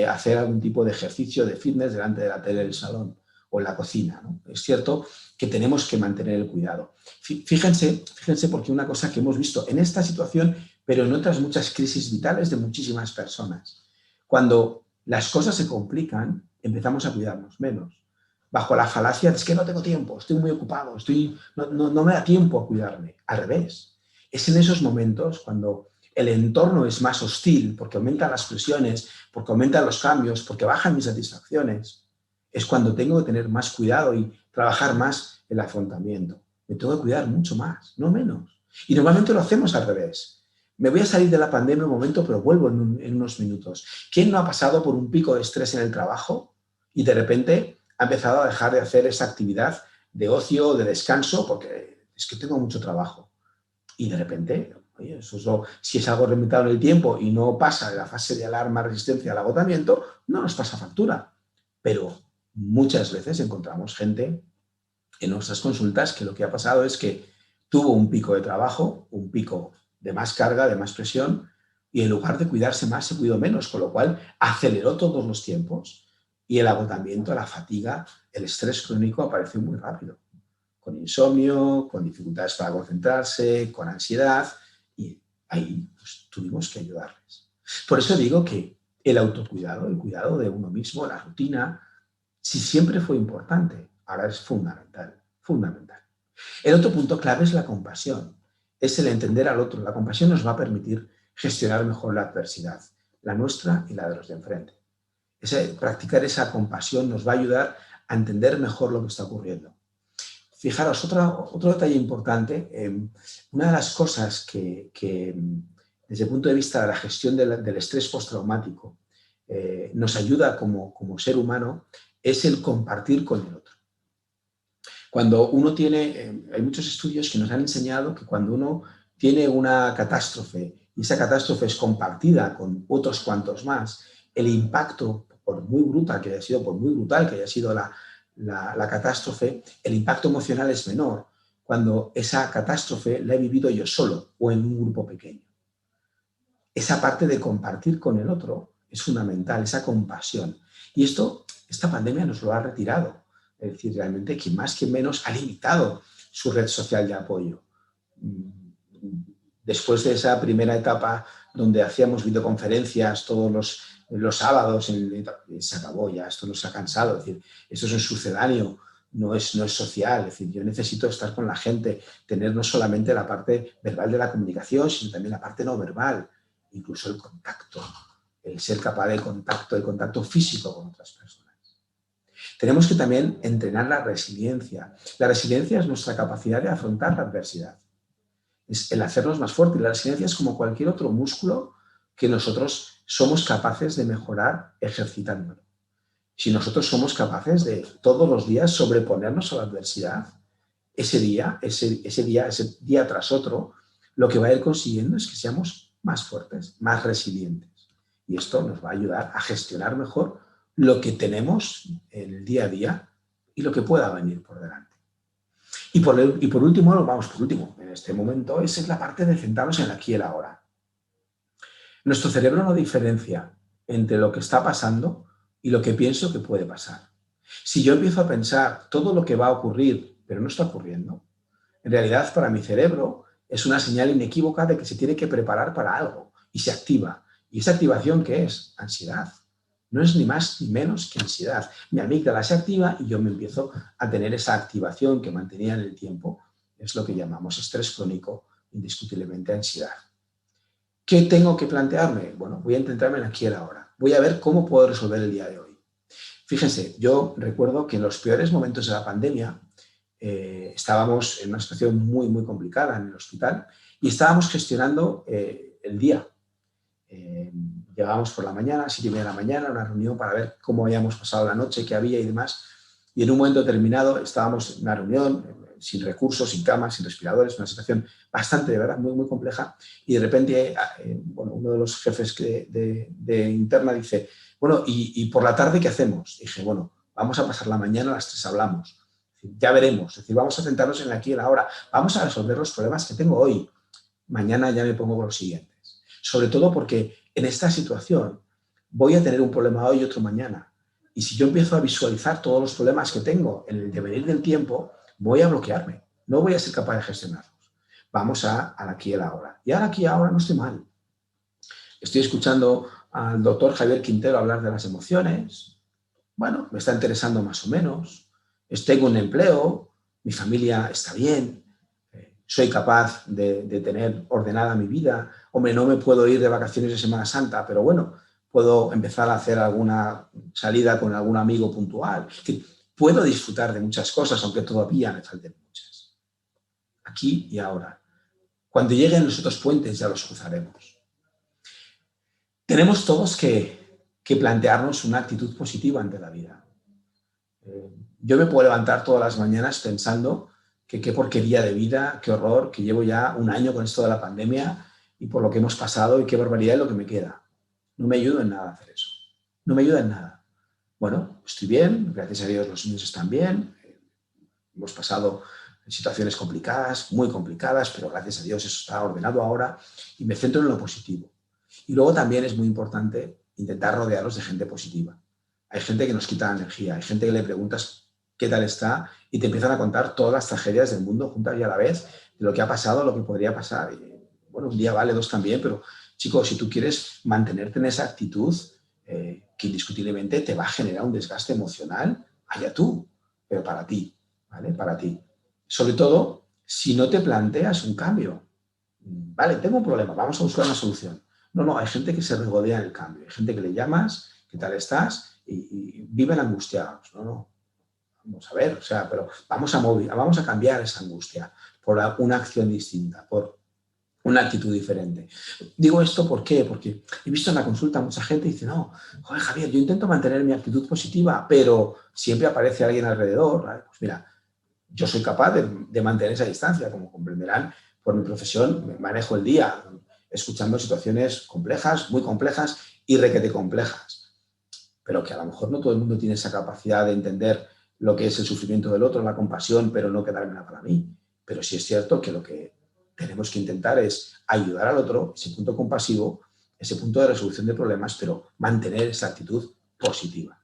hacer algún tipo de ejercicio de fitness delante de la tele del salón o en la cocina, ¿no? Es cierto que tenemos que mantener el cuidado. Fíjense porque una cosa que hemos visto en esta situación, pero en otras muchas crisis vitales de muchísimas personas, cuando las cosas se complican, empezamos a cuidarnos menos. Bajo la falacia de es que no tengo tiempo, estoy muy ocupado, no me da tiempo a cuidarme. Al revés. Es en esos momentos cuando el entorno es más hostil, porque aumentan las presiones, porque aumentan los cambios, porque bajan mis satisfacciones, es cuando tengo que tener más cuidado y trabajar más el afrontamiento. Me tengo que cuidar mucho más, no menos. Y normalmente lo hacemos al revés. Me voy a salir de la pandemia un momento, pero vuelvo en unos minutos. ¿Quién no ha pasado por un pico de estrés en el trabajo y de repente ha empezado a dejar de hacer esa actividad de ocio, de descanso, porque es que tengo mucho trabajo? Y de repente, oye, si es algo limitado en el tiempo y no pasa de la fase de alarma, resistencia al agotamiento, no nos pasa factura. Pero muchas veces encontramos gente en nuestras consultas que lo que ha pasado es que tuvo un pico de trabajo, un pico de más carga, de más presión, y en lugar de cuidarse más, se cuidó menos, con lo cual aceleró todos los tiempos y el agotamiento, la fatiga, el estrés crónico apareció muy rápido, con insomnio, con dificultades para concentrarse, con ansiedad, y ahí pues, tuvimos que ayudarles. Por eso digo que el autocuidado, el cuidado de uno mismo, la rutina, si siempre fue importante, ahora es fundamental, fundamental. El otro punto clave es la compasión, es el entender al otro. La compasión nos va a permitir gestionar mejor la adversidad, la nuestra y la de los de enfrente. Practicar esa compasión nos va a ayudar a entender mejor lo que está ocurriendo. Fijaros, otro detalle importante, una de las cosas que desde el punto de vista de la gestión del estrés postraumático nos ayuda como ser humano es el compartir con el otro. Cuando uno tiene, hay muchos estudios que nos han enseñado que cuando uno tiene una catástrofe y esa catástrofe es compartida con otros cuantos más, el impacto, por muy brutal que haya sido la catástrofe, el impacto emocional es menor cuando esa catástrofe la he vivido yo solo o en un grupo pequeño. Esa parte de compartir con el otro es fundamental, esa compasión. Y esta pandemia nos lo ha retirado. Es decir, realmente quien más, quien menos ha limitado su red social de apoyo. Después de esa primera etapa donde hacíamos videoconferencias todos los sábados, se acabó ya, esto nos ha cansado. Es decir, esto es un sucedáneo, no es social. Es decir, yo necesito estar con la gente, tener no solamente la parte verbal de la comunicación, sino también la parte no verbal, incluso el contacto, el ser capaz de contacto físico con otras personas. Tenemos que también entrenar la resiliencia. La resiliencia es nuestra capacidad de afrontar la adversidad. Es el hacernos más fuertes. La resiliencia es como cualquier otro músculo que nosotros somos capaces de mejorar ejercitándolo. Si nosotros somos capaces de todos los días sobreponernos a la adversidad, ese día tras otro, lo que va a ir consiguiendo es que seamos más fuertes, más resilientes. Y esto nos va a ayudar a gestionar mejor lo que tenemos en el día a día y lo que pueda venir por delante. Y por último, en este momento, esa es la parte de centrarnos en el aquí y el ahora. Nuestro cerebro no diferencia entre lo que está pasando y lo que pienso que puede pasar. Si yo empiezo a pensar todo lo que va a ocurrir, pero no está ocurriendo, en realidad para mi cerebro es una señal inequívoca de que se tiene que preparar para algo y se activa. ¿Y esa activación qué es? Ansiedad. No es ni más ni menos que ansiedad. Mi amígdala se activa y yo me empiezo a tener esa activación que mantenía en el tiempo. Es lo que llamamos estrés crónico, indiscutiblemente ansiedad. ¿Qué tengo que plantearme? Bueno, voy a intentarme en aquí y ahora. Voy a ver cómo puedo resolver el día de hoy. Fíjense, yo recuerdo que en los peores momentos de la pandemia estábamos en una situación muy, muy complicada en el hospital y estábamos gestionando el día. Llegábamos por la mañana, 7:30 de la mañana, a una reunión para ver cómo habíamos pasado la noche, qué había y demás. Y en un momento determinado estábamos en una reunión sin recursos, sin camas, sin respiradores, una situación bastante, de verdad, muy, muy compleja. Y de repente, uno de los jefes de interna dice, bueno, ¿y por la tarde qué hacemos? Dije, bueno, vamos a pasar la mañana, a las 3 hablamos. Ya veremos. Es decir, vamos a centrarnos en el aquí y el ahora. Vamos a resolver los problemas que tengo hoy. Mañana ya me pongo con los siguientes. Sobre todo porque en esta situación voy a tener un problema hoy y otro mañana. Y si yo empiezo a visualizar todos los problemas que tengo en el devenir del tiempo, voy a bloquearme. No voy a ser capaz de gestionarlos. Vamos al aquí y el ahora. Y ahora aquí y ahora no estoy mal. Estoy escuchando al doctor Javier Quintero hablar de las emociones. Bueno, me está interesando más o menos. Tengo un empleo, mi familia está bien, soy capaz de tener ordenada mi vida. Hombre, no me puedo ir de vacaciones de Semana Santa, pero bueno, puedo empezar a hacer alguna salida con algún amigo puntual. Es decir, puedo disfrutar de muchas cosas, aunque todavía me falten muchas. Aquí y ahora. Cuando lleguen los otros puentes ya los cruzaremos. Tenemos todos que plantearnos una actitud positiva ante la vida. Yo me puedo levantar todas las mañanas pensando que qué porquería de vida, qué horror, que llevo ya un año con esto de la pandemia y por lo que hemos pasado y qué barbaridad es lo que me queda. No me ayuda en nada hacer eso. No me ayuda en nada. Bueno, estoy bien, gracias a Dios los niños están bien, hemos pasado situaciones complicadas, muy complicadas, pero gracias a Dios eso está ordenado ahora y me centro en lo positivo. Y luego también es muy importante intentar rodearlos de gente positiva. Hay gente que nos quita la energía, hay gente que le preguntas qué tal está y te empiezan a contar todas las tragedias del mundo juntas y a la vez, de lo que ha pasado, lo que podría pasar. Y, bueno, un día vale, 2 también, pero chicos, si tú quieres mantenerte en esa actitud, que indiscutiblemente te va a generar un desgaste emocional, allá tú, pero para ti, ¿vale? Para ti. Sobre todo, si no te planteas un cambio. Vale, tengo un problema, vamos a buscar una solución. No, hay gente que se regodea en el cambio, hay gente que le llamas, ¿qué tal estás? Y viven angustiados. No, vamos a ver, pero vamos a cambiar esa angustia por una acción distinta, por una actitud diferente. Digo esto ¿por qué? Porque he visto en la consulta mucha gente dice, no, joder, Javier, yo intento mantener mi actitud positiva, pero siempre aparece alguien alrededor. ¿Vale? Pues mira, yo soy capaz de mantener esa distancia, como comprenderán, por mi profesión manejo el día escuchando situaciones complejas, muy complejas y requete complejas, pero que a lo mejor no todo el mundo tiene esa capacidad de entender lo que es el sufrimiento del otro, la compasión, pero no quedármela para mí. Pero sí es cierto que lo que tenemos que intentar es ayudar al otro, ese punto compasivo, ese punto de resolución de problemas, pero mantener esa actitud positiva.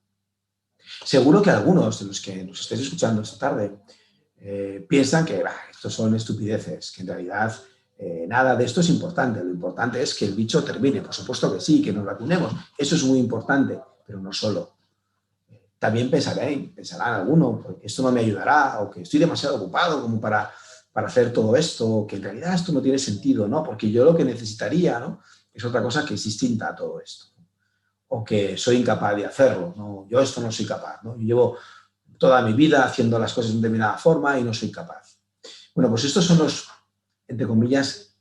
Seguro que algunos de los que nos estéis escuchando esta tarde piensan que estos son estupideces, que en realidad nada de esto es importante. Lo importante es que el bicho termine. Por supuesto que sí, que nos vacunemos. Eso es muy importante, pero no solo. También pensarán algunos que esto no me ayudará o que estoy demasiado ocupado como para hacer todo esto, o que en realidad esto no tiene sentido, ¿no? Porque yo lo que necesitaría, ¿no?, es otra cosa que es distinta a todo esto. O que soy incapaz de hacerlo, ¿no? Yo esto no soy capaz, ¿no? Yo llevo toda mi vida haciendo las cosas de una determinada forma y no soy capaz. Bueno, pues estos son los, entre comillas,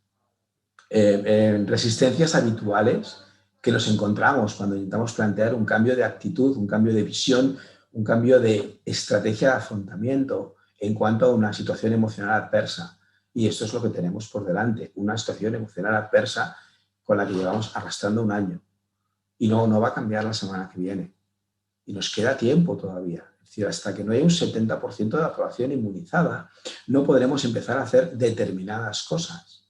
resistencias habituales que nos encontramos cuando intentamos plantear un cambio de actitud, un cambio de visión, un cambio de estrategia de afrontamiento en cuanto a una situación emocional adversa. Y esto es lo que tenemos por delante, una situación emocional adversa con la que llevamos arrastrando un año. Y no va a cambiar la semana que viene. Y nos queda tiempo todavía. Es Es decir, hasta que no haya un 70% de la población inmunizada, no podremos empezar a hacer determinadas cosas.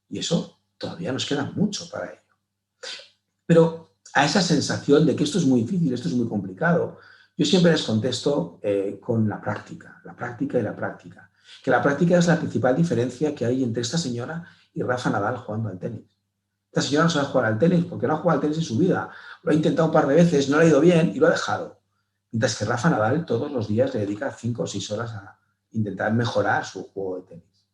Y eso todavía nos queda mucho para ello. Pero a esa sensación de que esto es muy difícil, esto es muy complicado, yo siempre les contesto con la práctica y la práctica. Que la práctica es la principal diferencia que hay entre esta señora y Rafa Nadal jugando al tenis. Esta señora no sabe jugar al tenis porque no ha jugado al tenis en su vida. Lo ha intentado un par de veces, no le ha ido bien y lo ha dejado. Mientras que Rafa Nadal todos los días le dedica 5 o 6 horas a intentar mejorar su juego de tenis.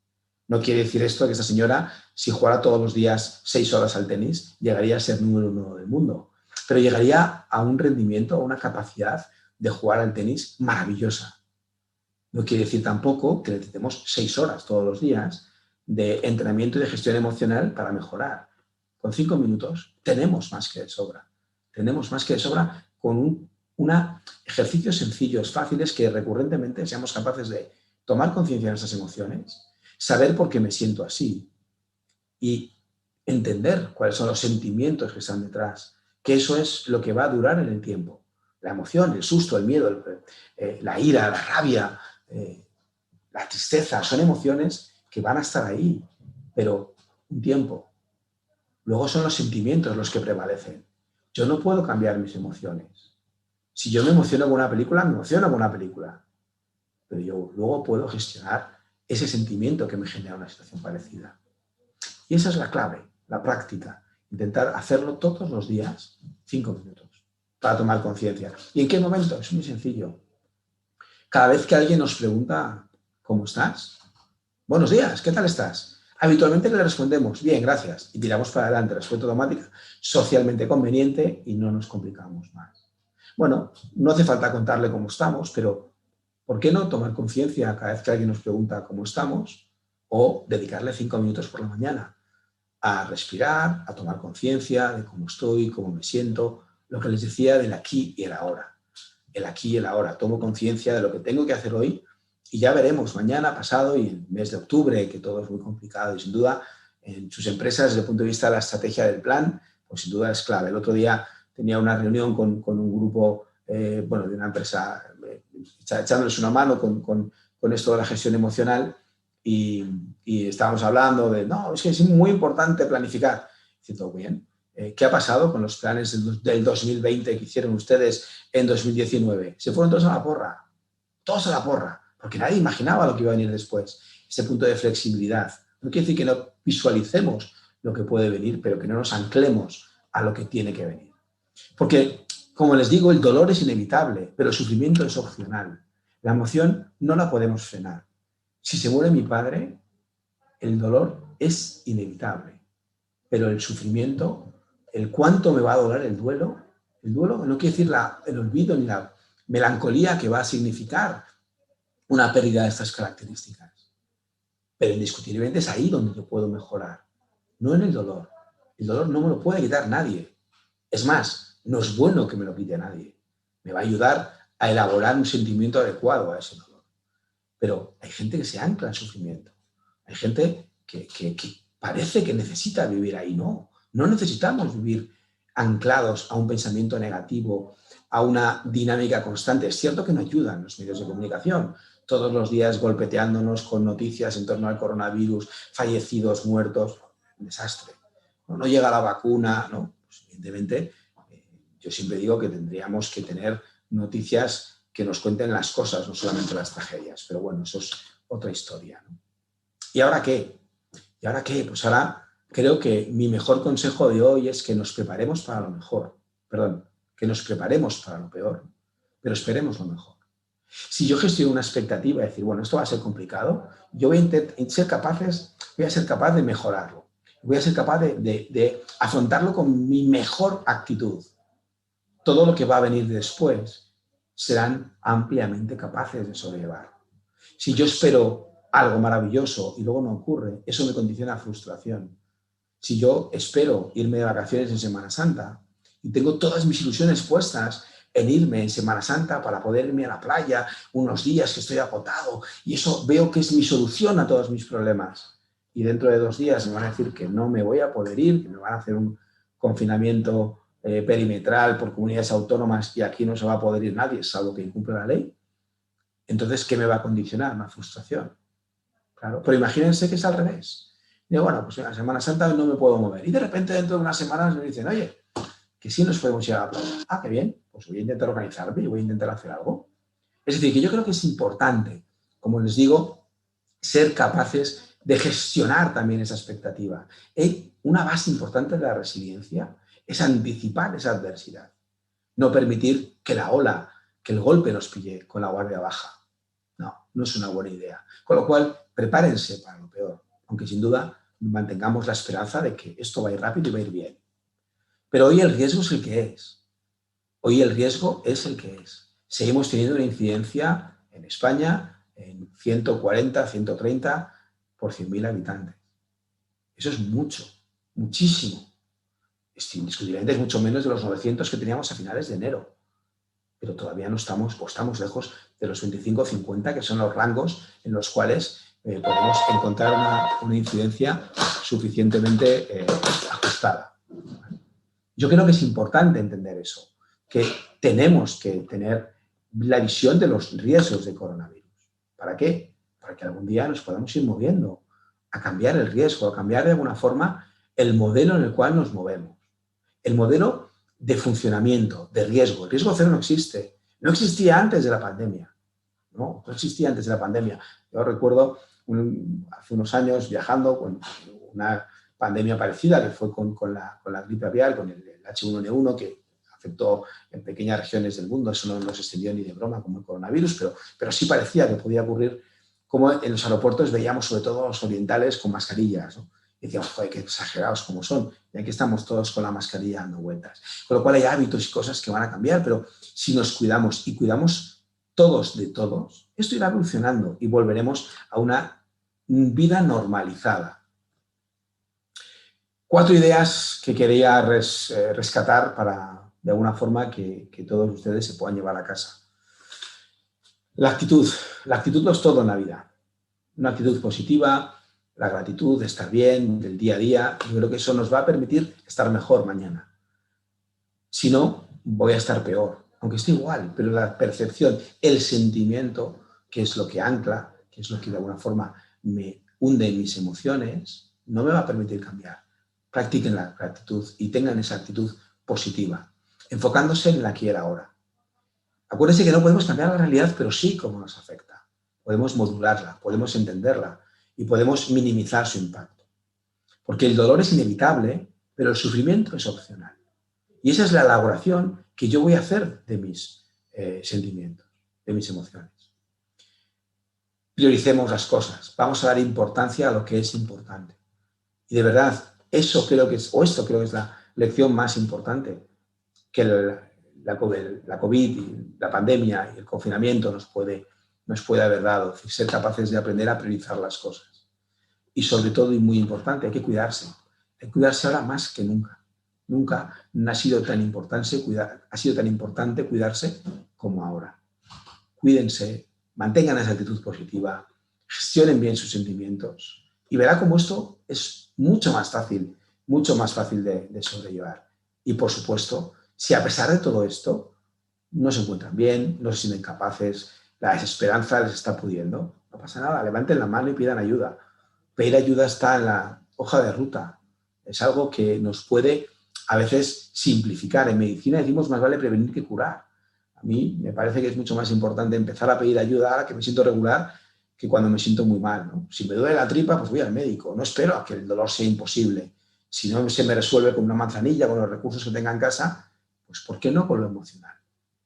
No quiere decir esto que esta señora, si jugara todos los días 6 horas al tenis, llegaría a ser número 1 del mundo. Pero llegaría a un rendimiento, a una capacidad de jugar al tenis maravillosa. No quiere decir tampoco que necesitemos 6 horas todos los días de entrenamiento y de gestión emocional para mejorar. Con 5 minutos tenemos más que de sobra. Tenemos más que de sobra con ejercicios sencillos, fáciles, que recurrentemente seamos capaces de tomar conciencia de nuestras emociones, saber por qué me siento así y entender cuáles son los sentimientos que están detrás, que eso es lo que va a durar en el tiempo. La emoción, el susto, el miedo, la ira, la rabia, la tristeza, son emociones que van a estar ahí, pero un tiempo. Luego son los sentimientos los que prevalecen. Yo no puedo cambiar mis emociones. Si yo me emociono con una película, me emociono con una película. Pero yo luego puedo gestionar ese sentimiento que me genera una situación parecida. Y esa es la clave, la práctica. Intentar hacerlo todos los días, 5 minutos, para tomar conciencia. ¿Y en qué momento? Es muy sencillo. Cada vez que alguien nos pregunta, ¿cómo estás? Buenos días, ¿qué tal estás? Habitualmente le respondemos, bien, gracias, y tiramos para adelante, respuesta automática, socialmente conveniente y no nos complicamos más. Bueno, no hace falta contarle cómo estamos, pero ¿por qué no tomar conciencia cada vez que alguien nos pregunta cómo estamos o dedicarle 5 minutos por la mañana a respirar, a tomar conciencia de cómo estoy, cómo me siento, lo que les decía del aquí y el ahora. El aquí y el ahora. Tomo conciencia de lo que tengo que hacer hoy y ya veremos mañana, pasado y el mes de octubre, que todo es muy complicado y sin duda en sus empresas desde el punto de vista de la estrategia del plan, pues sin duda es clave. El otro día tenía una reunión con un grupo de una empresa echándoles una mano con esto de la gestión emocional y estábamos hablando de, no, es que es muy importante planificar. Dice, todo bien. ¿Qué ha pasado con los planes del 2020 que hicieron ustedes en 2019? Se fueron todos a la porra, porque nadie imaginaba lo que iba a venir después. Ese punto de flexibilidad. No quiere decir que no visualicemos lo que puede venir, pero que no nos anclemos a lo que tiene que venir. Porque, como les digo, el dolor es inevitable, pero el sufrimiento es opcional. La emoción no la podemos frenar. Si se muere mi padre, el dolor es inevitable, pero el sufrimiento, el cuánto me va a doler el duelo no quiere decir el olvido ni la melancolía que va a significar una pérdida de estas características. Pero indiscutiblemente es ahí donde yo puedo mejorar, no en el dolor. El dolor no me lo puede quitar nadie. Es más, no es bueno que me lo quite nadie. Me va a ayudar a elaborar un sentimiento adecuado a ese dolor. Pero hay gente que se ancla al sufrimiento. Hay gente que parece que necesita vivir ahí. No necesitamos vivir anclados a un pensamiento negativo, a una dinámica constante. Es cierto que no ayudan los medios de comunicación, todos los días golpeteándonos con noticias en torno al coronavirus, fallecidos, muertos, un desastre. No llega la vacuna, ¿no? Pues evidentemente, yo siempre digo que tendríamos que tener noticias que nos cuenten las cosas, no solamente las tragedias. Pero bueno, eso es otra historia, ¿no? ¿Y ahora qué? Pues ahora creo que mi mejor consejo de hoy es que nos preparemos para lo mejor. Que nos preparemos para lo peor, pero esperemos lo mejor. Si yo gestiono una expectativa de decir, bueno, esto va a ser complicado, yo voy a ser capaz de mejorarlo. Voy a ser capaz de afrontarlo con mi mejor actitud. Todo lo que va a venir después serán ampliamente capaces de sobrellevar. Si yo espero algo maravilloso y luego no ocurre, eso me condiciona a frustración. Si yo espero irme de vacaciones en Semana Santa y tengo todas mis ilusiones puestas en irme en Semana Santa para poder irme a la playa unos días que estoy agotado y eso veo que es mi solución a todos mis problemas, y dentro de 2 días me van a decir que no me voy a poder ir, que me van a hacer un confinamiento perimetral por comunidades autónomas y aquí no se va a poder ir nadie, salvo que incumple la ley, Entonces, ¿qué me va a condicionar? Una frustración. Claro, pero imagínense que es al revés. Digo, bueno, pues en la Semana Santa no me puedo mover. Y de repente dentro de unas semanas me dicen, oye, que sí nos podemos ir a la playa. Ah, qué bien, pues voy a intentar organizarme y voy a intentar hacer algo. Es decir, que yo creo que es importante, como les digo, ser capaces de gestionar también esa expectativa. Una base importante de la resiliencia es anticipar esa adversidad. No permitir que la ola, que el golpe nos pille con la guardia baja. No, no es una buena idea. Con lo cual, prepárense para lo peor, aunque sin duda mantengamos la esperanza de que esto va a ir rápido y va a ir bien. Pero hoy el riesgo es el que es. Hoy el riesgo es el que es. Seguimos teniendo una incidencia en España en 140, 130 por 100.000 habitantes. Eso es mucho, muchísimo. Indiscutiblemente es mucho menos de los 900 que teníamos a finales de enero. Pero todavía no estamos, o estamos lejos de los 25 o 50, que son los rangos en los cuales podemos encontrar una incidencia suficientemente ajustada. Yo creo que es importante entender eso, que tenemos que tener la visión de los riesgos de coronavirus. ¿Para qué? Para que algún día nos podamos ir moviendo a cambiar el riesgo, a cambiar de alguna forma el modelo en el cual nos movemos. El modelo de funcionamiento, de riesgo. El riesgo cero no existe. No existía antes de la pandemia. No existía antes de la pandemia. Yo recuerdo hace unos años viajando con una pandemia parecida que fue con la gripe aviar, con el H1N1, que afectó en pequeñas regiones del mundo. Eso no se extendió ni de broma como el coronavirus, pero sí parecía que podía ocurrir, como en los aeropuertos veíamos sobre todo los orientales con mascarillas, ¿no? Y decíamos, joder, qué exagerados como son. Y aquí estamos todos con la mascarilla dando vueltas. Con lo cual hay hábitos y cosas que van a cambiar, pero si nos cuidamos y cuidamos todos de todos, esto irá evolucionando y volveremos a una vida normalizada. 4 ideas que quería rescatar para, de alguna forma, que todos ustedes se puedan llevar a casa. La actitud lo es todo en la vida. Una actitud positiva, la gratitud de estar bien, del día a día. Yo creo que eso nos va a permitir estar mejor mañana. Si no, voy a estar peor, aunque esté igual, pero la percepción, el sentimiento, que es lo que ancla, que es lo que de alguna forma me hunde en mis emociones, no me va a permitir cambiar. Practiquen la gratitud y tengan esa actitud positiva, enfocándose en el aquí y el ahora. Acuérdense que no podemos cambiar la realidad, pero sí cómo nos afecta. Podemos modularla, podemos entenderla y podemos minimizar su impacto. Porque el dolor es inevitable, pero el sufrimiento es opcional. Y esa es la elaboración que yo voy a hacer de mis sentimientos, de mis emociones. Prioricemos las cosas, vamos a dar importancia a lo que es importante. Y de verdad, esto creo que es la lección más importante que la COVID y la pandemia y el confinamiento nos puede haber dado. Ser capaces de aprender a priorizar las cosas. Y sobre todo, y muy importante, hay que cuidarse. Hay que cuidarse ahora más que nunca. Nunca ha sido tan importante cuidarse como ahora. Cuídense, mantengan esa actitud positiva, gestionen bien sus sentimientos y verá cómo esto es mucho más fácil de sobrellevar. Y por supuesto, si a pesar de todo esto no se encuentran bien, no se sienten capaces, la desesperanza les está pudiendo, no pasa nada, levanten la mano y pidan ayuda. Pedir ayuda está en la hoja de ruta. Es algo que nos puede a veces simplificar. En medicina decimos más vale prevenir que curar. A mí me parece que es mucho más importante empezar a pedir ayuda ahora que me siento regular que cuando me siento muy mal, ¿no? Si me duele la tripa, pues voy al médico. No espero a que el dolor sea imposible. Si no se me resuelve con una manzanilla, con los recursos que tenga en casa, pues ¿por qué no con lo emocional?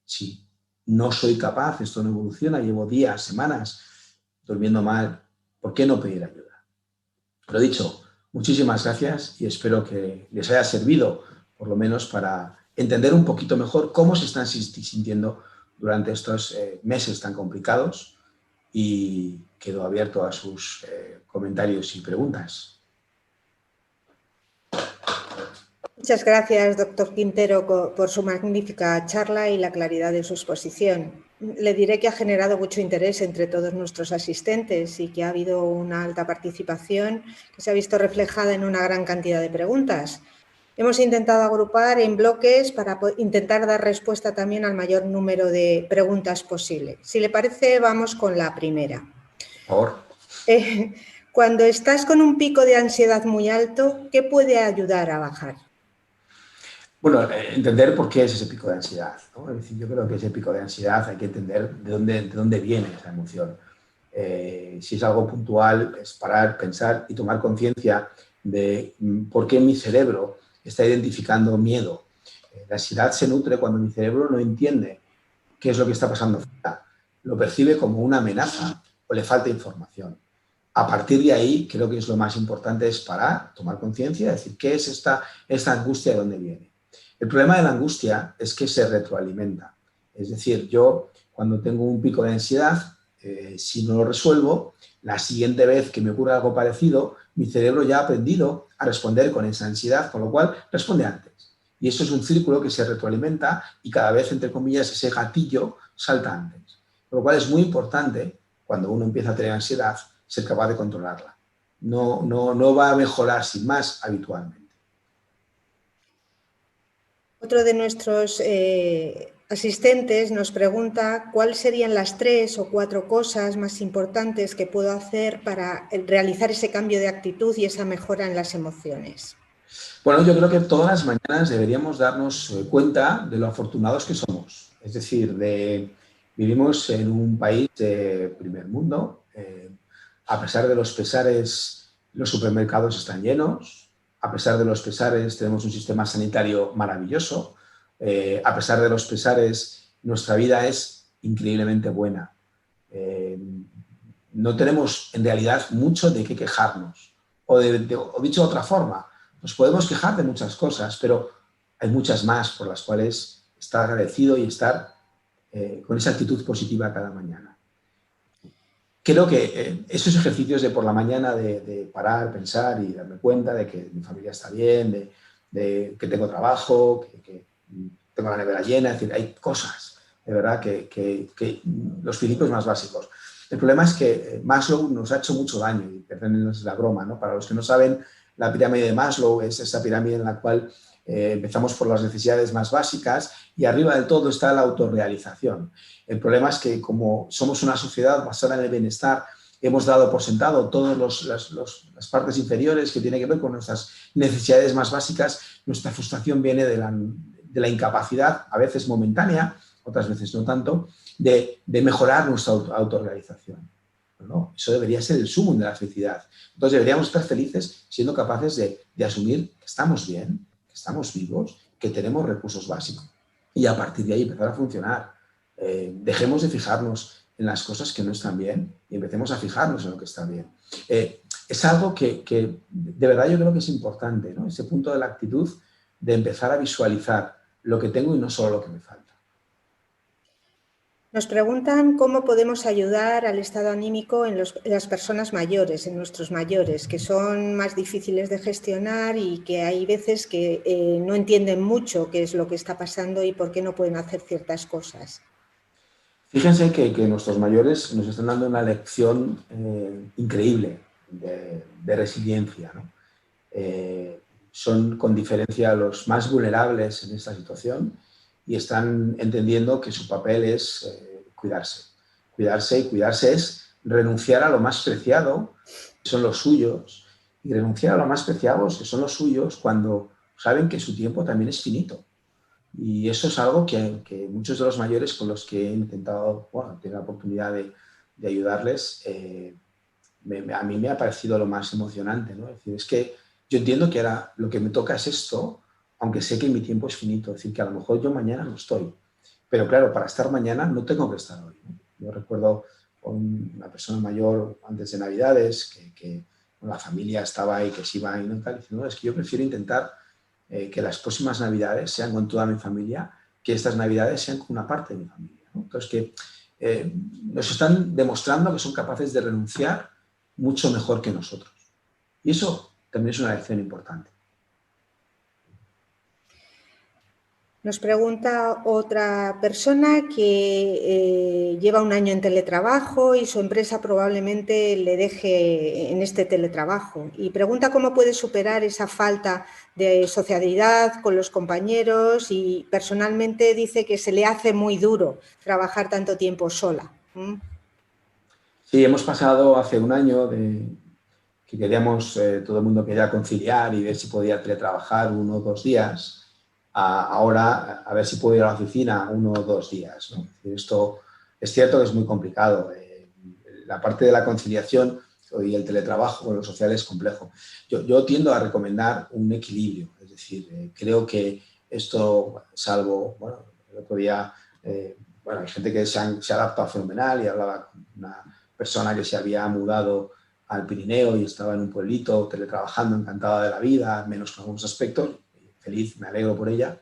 Si no soy capaz, esto no evoluciona, llevo días, semanas durmiendo mal, ¿por qué no pedir ayuda? Lo dicho, muchísimas gracias y espero que les haya servido, por lo menos para entender un poquito mejor cómo se están sintiendo durante estos meses tan complicados, y quedo abierto a sus comentarios y preguntas. Muchas gracias, doctor Quintero, por su magnífica charla y la claridad de su exposición. Le diré que ha generado mucho interés entre todos nuestros asistentes y que ha habido una alta participación que se ha visto reflejada en una gran cantidad de preguntas. Hemos intentado agrupar en bloques para intentar dar respuesta también al mayor número de preguntas posible. Si le parece, vamos con la primera. Por favor. Cuando estás con un pico de ansiedad muy alto, ¿qué puede ayudar a bajar? Bueno, entender por qué es ese pico de ansiedad, ¿no? Es decir, yo creo que ese pico de ansiedad hay que entender de dónde viene esa emoción. Si es algo puntual, es parar, pensar y tomar conciencia de por qué mi cerebro está identificando miedo. La ansiedad se nutre cuando mi cerebro no entiende qué es lo que está pasando fuera. Lo percibe como una amenaza o le falta información. A partir de ahí, creo que es lo más importante, es parar, tomar conciencia, decir, ¿qué es esta angustia, de dónde viene? El problema de la angustia es que se retroalimenta. Es decir, yo cuando tengo un pico de ansiedad, si no lo resuelvo, la siguiente vez que me ocurra algo parecido, mi cerebro ya ha aprendido a responder con esa ansiedad, con lo cual responde antes. Y eso es un círculo que se retroalimenta y cada vez, entre comillas, ese gatillo salta antes. Con lo cual es muy importante, cuando uno empieza a tener ansiedad, ser capaz de controlarla. No va a mejorar sin más habitualmente. Otro de nuestros asistentes nos pregunta cuáles serían las 3 o 4 cosas más importantes que puedo hacer para realizar ese cambio de actitud y esa mejora en las emociones. Bueno, yo creo que todas las mañanas deberíamos darnos cuenta de lo afortunados que somos. Es decir, vivimos en un país de primer mundo. A pesar de los pesares, los supermercados están llenos. A pesar de los pesares, tenemos un sistema sanitario maravilloso. A pesar de los pesares, nuestra vida es increíblemente buena. No tenemos en realidad mucho de qué quejarnos. O dicho de otra forma, nos podemos quejar de muchas cosas, pero hay muchas más por las cuales estar agradecido y estar con esa actitud positiva cada mañana. Creo que esos ejercicios de por la mañana de parar, pensar y darme cuenta de que mi familia está bien, de que tengo trabajo, que tengo la nevera llena, es decir, hay cosas, de verdad, que los principios más básicos. El problema es que Maslow nos ha hecho mucho daño, y perdónenos la broma, ¿no? Para los que no saben, la pirámide de Maslow es esa pirámide en la cual empezamos por las necesidades más básicas y arriba del todo está la autorrealización. El problema es que como somos una sociedad basada en el bienestar, hemos dado por sentado todas las partes inferiores que tienen que ver con nuestras necesidades más básicas. Nuestra frustración viene de la incapacidad, a veces momentánea, otras veces no tanto, de mejorar nuestra autorrealización, ¿no? Eso debería ser el sumum de la felicidad. Entonces deberíamos estar felices siendo capaces de asumir que estamos bien, que estamos vivos, que tenemos recursos básicos y a partir de ahí empezar a funcionar. Dejemos de fijarnos en las cosas que no están bien y empecemos a fijarnos en lo que está bien. Es algo que de verdad yo creo que es importante, ¿no? Ese punto de la actitud de empezar a visualizar lo que tengo y no solo lo que me falta. Nos preguntan cómo podemos ayudar al estado anímico en las personas mayores, en nuestros mayores, que son más difíciles de gestionar y que hay veces que no entienden mucho qué es lo que está pasando y por qué no pueden hacer ciertas cosas. Fíjense que nuestros mayores nos están dando una lección increíble de resiliencia, ¿no? Son con diferencia los más vulnerables en esta situación y están entendiendo que su papel es cuidarse. Cuidarse, y cuidarse es renunciar a lo más preciado, que son los suyos, y renunciar a lo más preciado, que son los suyos, cuando saben que su tiempo también es finito. Y eso es algo que muchos de los mayores con los que he intentado, bueno, tener la oportunidad de ayudarles, a mí me ha parecido lo más emocionante, ¿no? Es decir, es que yo entiendo que ahora lo que me toca es esto, aunque sé que mi tiempo es finito, es decir, que a lo mejor yo mañana no estoy. Pero claro, para estar mañana no tengo que estar hoy, ¿no? Yo recuerdo con una persona mayor antes de Navidades, que la familia estaba ahí, que se iba y no tal, diciendo, no, es que yo prefiero intentar que las próximas Navidades sean con toda mi familia, que estas Navidades sean con una parte de mi familia, ¿no? Entonces, que nos están demostrando que son capaces de renunciar mucho mejor que nosotros. Y eso también es una lección importante. Nos pregunta otra persona que lleva un año en teletrabajo y su empresa probablemente le deje en este teletrabajo y pregunta cómo puede superar esa falta de sociabilidad con los compañeros y personalmente dice que se le hace muy duro trabajar tanto tiempo sola. Sí, hemos pasado hace un año que queríamos, todo el mundo quería conciliar y ver si podía teletrabajar 1 o 2 días, ahora a ver si puedo ir a la oficina 1 o 2 días, ¿no? Esto es cierto que es muy complicado. La parte de la conciliación y el teletrabajo con lo social es complejo. Yo tiendo a recomendar un equilibrio, es decir, creo que esto, salvo, bueno, el otro día, bueno, hay gente que se ha adaptado fenomenal y hablaba con una persona que se había mudado al Pirineo y estaba en un pueblito teletrabajando, encantada de la vida, menos con algunos aspectos, feliz, me alegro por ella,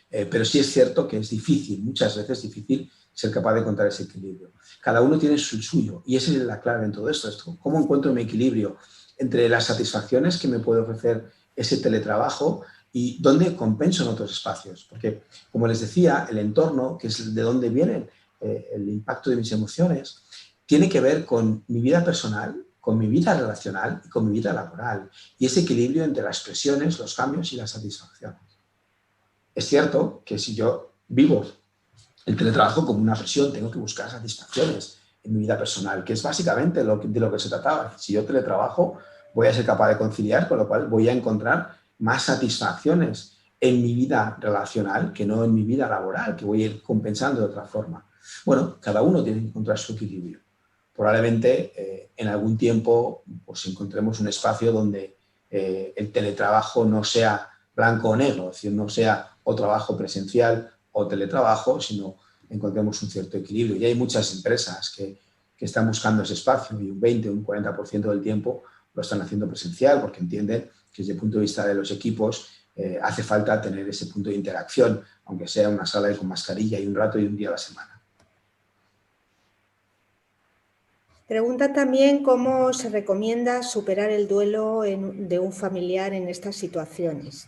pero sí es cierto que es difícil, muchas veces difícil, ser capaz de encontrar ese equilibrio. Cada uno tiene su suyo y esa es la clave en todo esto. ¿Cómo encuentro mi equilibrio entre las satisfacciones que me puede ofrecer ese teletrabajo y dónde compenso en otros espacios? Porque, como les decía, el entorno, que es de dónde viene el impacto de mis emociones, tiene que ver con mi vida personal, con mi vida relacional y con mi vida laboral. Y ese equilibrio entre las presiones, los cambios y las satisfacciones. Es cierto que si yo vivo el teletrabajo como una presión, tengo que buscar satisfacciones en mi vida personal, que es básicamente de lo que se trataba. Si yo teletrabajo, voy a ser capaz de conciliar, con lo cual voy a encontrar más satisfacciones en mi vida relacional que no en mi vida laboral, que voy a ir compensando de otra forma. Bueno, cada uno tiene que encontrar su equilibrio. Probablemente en algún tiempo pues, encontremos un espacio donde el teletrabajo no sea blanco o negro, es decir, no sea o trabajo presencial o teletrabajo, sino encontremos un cierto equilibrio. Y hay muchas empresas que están buscando ese espacio y un 20 o un 40% del tiempo lo están haciendo presencial porque entienden que desde el punto de vista de los equipos hace falta tener ese punto de interacción, aunque sea una sala con mascarilla y un rato y un día a la semana. Pregunta también cómo se recomienda superar el duelo de un familiar en estas situaciones.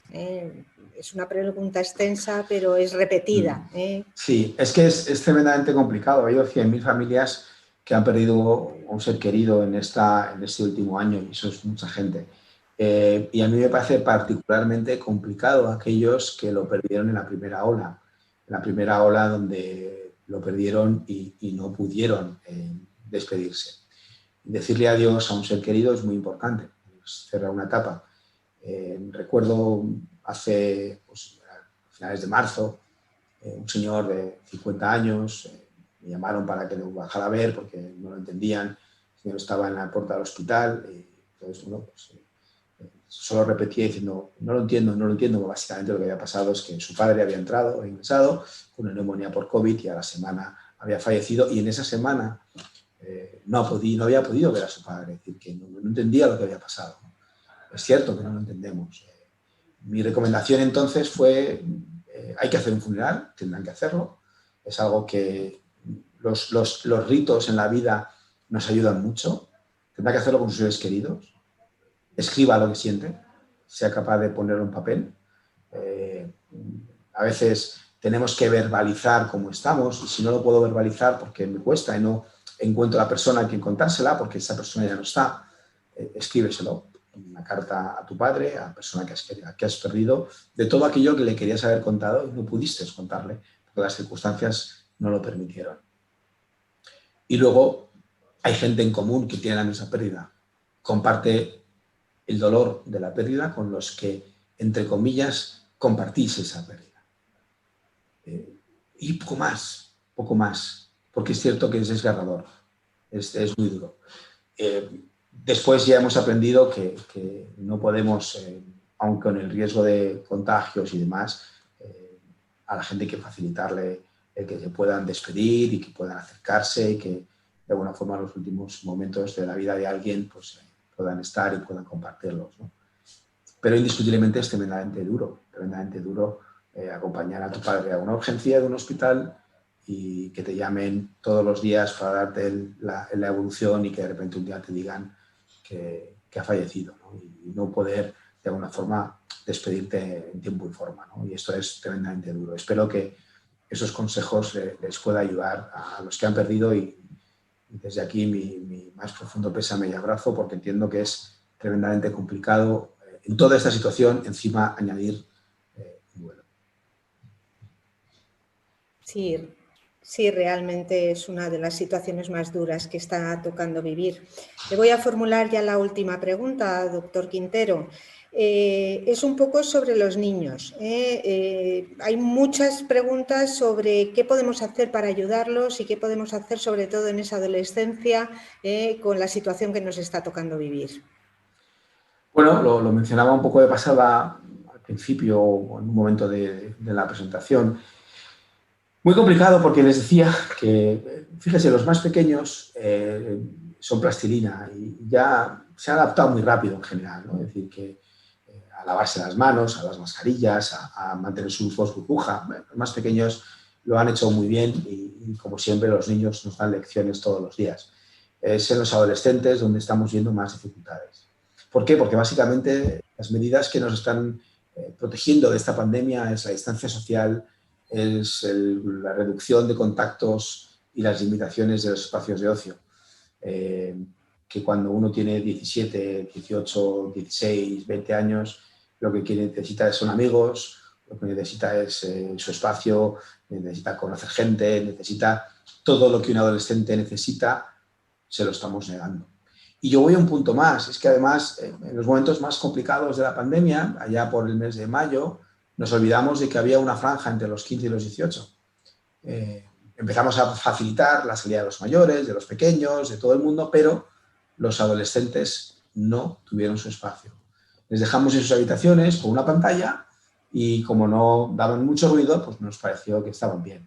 Es una pregunta extensa, pero es repetida. Sí, es que es tremendamente complicado. Ha habido 100.000 familias que han perdido a un ser querido en este último año y eso es mucha gente. Y a mí me parece particularmente complicado aquellos que lo perdieron en la primera ola donde lo perdieron y no pudieron despedirse. Decirle adiós a un ser querido es muy importante, es cerrar una etapa. Recuerdo hace pues, a finales de marzo, un señor de 50 años, me llamaron para que lo bajara a ver porque no lo entendían, el señor estaba en la puerta del hospital y entonces, bueno, pues, solo repetía diciendo, no lo entiendo, básicamente lo que había pasado es que su padre había ingresado con una neumonía por COVID y a la semana había fallecido y en esa semana no había podido ver a su padre, es decir, que no entendía lo que había pasado. Es cierto que no lo entendemos. Mi recomendación entonces fue, hay que hacer un funeral, tendrán que hacerlo. Es algo que los ritos en la vida nos ayudan mucho. Tendrá que hacerlo con sus seres queridos. Escriba lo que siente, sea capaz de ponerlo en papel. A veces tenemos que verbalizar cómo estamos y si no lo puedo verbalizar porque me cuesta y no encuentro a la persona a quien contársela porque esa persona ya no está, escríbeselo. Una carta a tu padre, a la persona que has perdido, de todo aquello que le querías haber contado y no pudiste contarle porque las circunstancias no lo permitieron. Y luego hay gente en común que tiene la misma pérdida. Comparte el dolor de la pérdida con los que, entre comillas, compartís esa pérdida. Y poco más, porque es cierto que es desgarrador, es muy duro. Después ya hemos aprendido que no podemos, aunque con el riesgo de contagios y demás, a la gente hay que facilitarle el que se puedan despedir y que puedan acercarse y que de alguna forma en los últimos momentos de la vida de alguien pues, puedan estar y puedan compartirlos, ¿no? Pero indiscutiblemente es tremendamente duro acompañar a tu padre a una urgencia de un hospital y que te llamen todos los días para darte la evolución y que de repente un día te digan que ha fallecido, ¿no? Y no poder de alguna forma, despedirte en tiempo y forma, ¿no? Y esto es tremendamente duro. Espero que esos consejos les pueda ayudar a los que han perdido y desde aquí mi más profundo pésame y abrazo, porque entiendo que es tremendamente complicado en toda esta situación, encima añadir un duelo. Sí, sí, realmente es una de las situaciones más duras que está tocando vivir. Le voy a formular ya la última pregunta, doctor Quintero. Es un poco sobre los niños. Hay muchas preguntas sobre qué podemos hacer para ayudarlos y qué podemos hacer sobre todo en esa adolescencia con la situación que nos está tocando vivir. Bueno, lo mencionaba un poco de pasada al principio o en un momento de la presentación. Muy complicado porque les decía que, fíjese, los más pequeños son plastilina y ya se han adaptado muy rápido en general, ¿no? Es decir, que a lavarse las manos, a las mascarillas, a mantener su burbuja. Bueno, los más pequeños lo han hecho muy bien y, como siempre, los niños nos dan lecciones todos los días. Es en los adolescentes donde estamos viendo más dificultades. ¿Por qué? Porque básicamente las medidas que nos están protegiendo de esta pandemia es la distancia social, es la reducción de contactos y las limitaciones de los espacios de ocio. Que cuando uno tiene 17, 18, 16, 20 años, lo que necesita son amigos, lo que necesita es su espacio, necesita conocer gente, necesita todo lo que un adolescente necesita, se lo estamos negando. Y yo voy a un punto más, es que además en los momentos más complicados de la pandemia, allá por el mes de mayo, nos olvidamos de que había una franja entre los 15 y los 18. Empezamos a facilitar la salida de los mayores, de los pequeños, de todo el mundo, pero los adolescentes no tuvieron su espacio. Les dejamos en sus habitaciones con una pantalla y como no daban mucho ruido, pues nos pareció que estaban bien.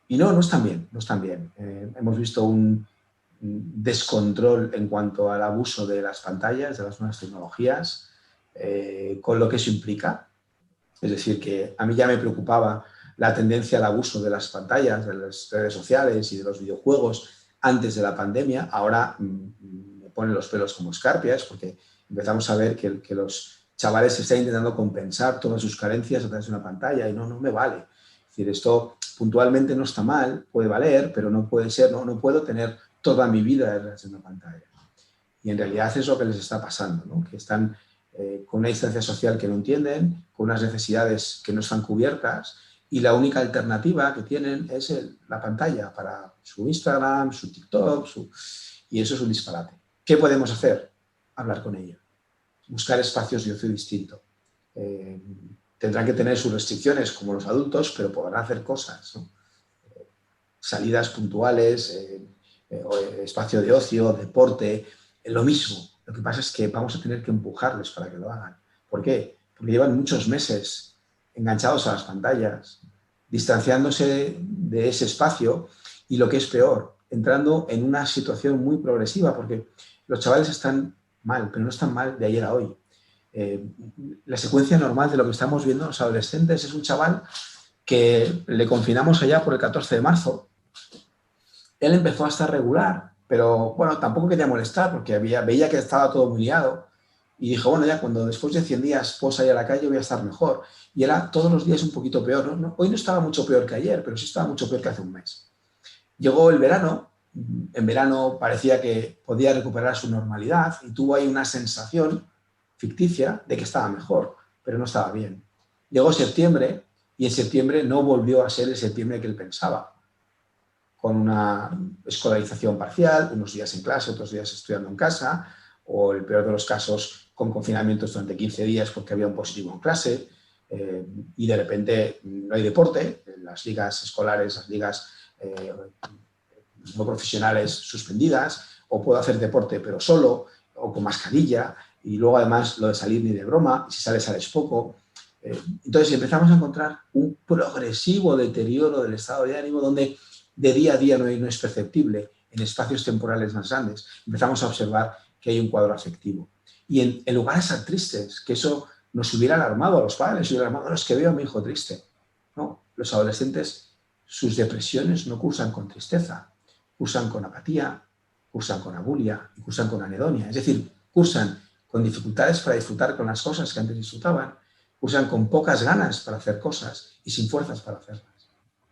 Y no están bien, no están bien. Hemos visto un descontrol en cuanto al abuso de las pantallas, de las nuevas tecnologías, con lo que eso implica. Es decir, que a mí ya me preocupaba la tendencia al abuso de las pantallas, de las redes sociales y de los videojuegos antes de la pandemia. Ahora me ponen los pelos como escarpias porque empezamos a ver que los chavales están intentando compensar todas sus carencias a través de una pantalla y no me vale. Es decir, esto puntualmente no está mal, puede valer, pero no puede ser, no puedo tener toda mi vida detrás de una pantalla. Y en realidad es lo que les está pasando, ¿no? Que están con una distancia social que no entienden, con unas necesidades que no están cubiertas y la única alternativa que tienen es la pantalla para su Instagram, su TikTok, y eso es un disparate. ¿Qué podemos hacer? Hablar con ellos, buscar espacios de ocio distinto. Tendrán que tener sus restricciones como los adultos, pero podrán hacer cosas, ¿no? Salidas puntuales, espacio de ocio, deporte, lo mismo. Lo que pasa es que vamos a tener que empujarles para que lo hagan. ¿Por qué? Porque llevan muchos meses enganchados a las pantallas, distanciándose de ese espacio y, lo que es peor, entrando en una situación muy progresiva, porque los chavales están mal, pero no están mal de ayer a hoy. La secuencia normal de lo que estamos viendo en los adolescentes es un chaval que le confinamos allá por el 14 de marzo. Él empezó a estar regular, pero bueno, tampoco quería molestar porque veía que estaba todo muy liado y dijo, bueno, ya cuando después de 100 días puedo salir a la calle voy a estar mejor. Y era todos los días un poquito peor. Hoy no estaba mucho peor que ayer, pero sí estaba mucho peor que hace un mes. Llegó el verano, en verano parecía que podía recuperar su normalidad y tuvo ahí una sensación ficticia de que estaba mejor, pero no estaba bien. Llegó septiembre y en septiembre no volvió a ser el septiembre que él pensaba, con una escolarización parcial, unos días en clase, otros días estudiando en casa, o el peor de los casos con confinamientos durante 15 días porque había un positivo en clase, y de repente no hay deporte, las ligas escolares, las ligas no profesionales suspendidas, o puedo hacer deporte pero solo, o con mascarilla, y luego además lo de salir ni de broma, si sales, sales poco. Entonces empezamos a encontrar un progresivo deterioro del estado de ánimo donde de día a día no es perceptible en espacios temporales más grandes. Empezamos a observar que hay un cuadro afectivo. Y en lugar de estar tristes, que eso nos hubiera alarmado a los padres, hubiera alarmado, es que veo a mi hijo triste. No, los adolescentes, sus depresiones no cursan con tristeza, cursan con apatía, cursan con abulia y cursan con anedonia. Es decir, cursan con dificultades para disfrutar con las cosas que antes disfrutaban, usan con pocas ganas para hacer cosas y sin fuerzas para hacerlas.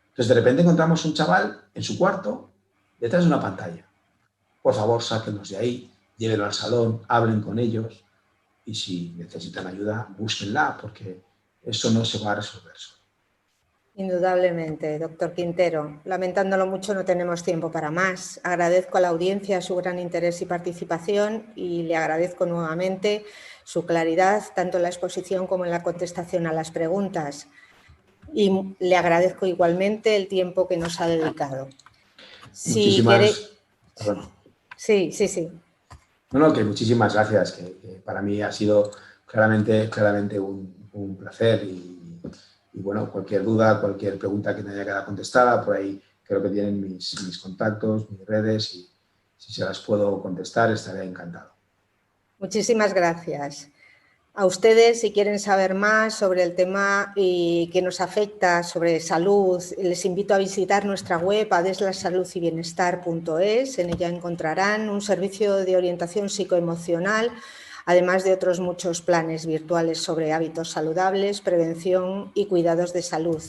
Entonces, de repente encontramos un chaval en su cuarto, detrás de una pantalla. Por favor, sáquenlos de ahí, llévenlo al salón, hablen con ellos y si necesitan ayuda, búsquenla, porque eso no se va a resolver solo. Indudablemente, doctor Quintero. Lamentándolo mucho, no tenemos tiempo para más. Agradezco a la audiencia su gran interés y participación y le agradezco nuevamente su claridad, tanto en la exposición como en la contestación a las preguntas. Y le agradezco igualmente el tiempo que nos ha dedicado. Perdón. Sí. No, que muchísimas gracias, que para mí ha sido claramente un placer y bueno, cualquier duda, cualquier pregunta que no haya quedado contestada, por ahí creo que tienen mis contactos, mis redes y si se las puedo contestar estaré encantado. Muchísimas gracias. A ustedes, si quieren saber más sobre el tema que nos afecta sobre salud, les invito a visitar nuestra web adeslasaludyBienestar.es. En ella encontrarán un servicio de orientación psicoemocional, además de otros muchos planes virtuales sobre hábitos saludables, prevención y cuidados de salud.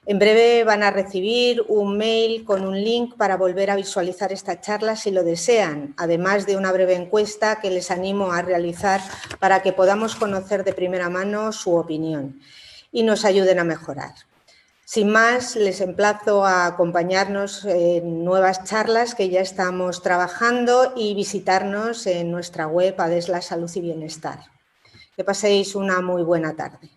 En breve van a recibir un mail con un link para volver a visualizar esta charla si lo desean, además de una breve encuesta que les animo a realizar para que podamos conocer de primera mano su opinión y nos ayuden a mejorar. Sin más, les emplazo a acompañarnos en nuevas charlas que ya estamos trabajando y visitarnos en nuestra web Adesla Salud y Bienestar. Que paséis una muy buena tarde.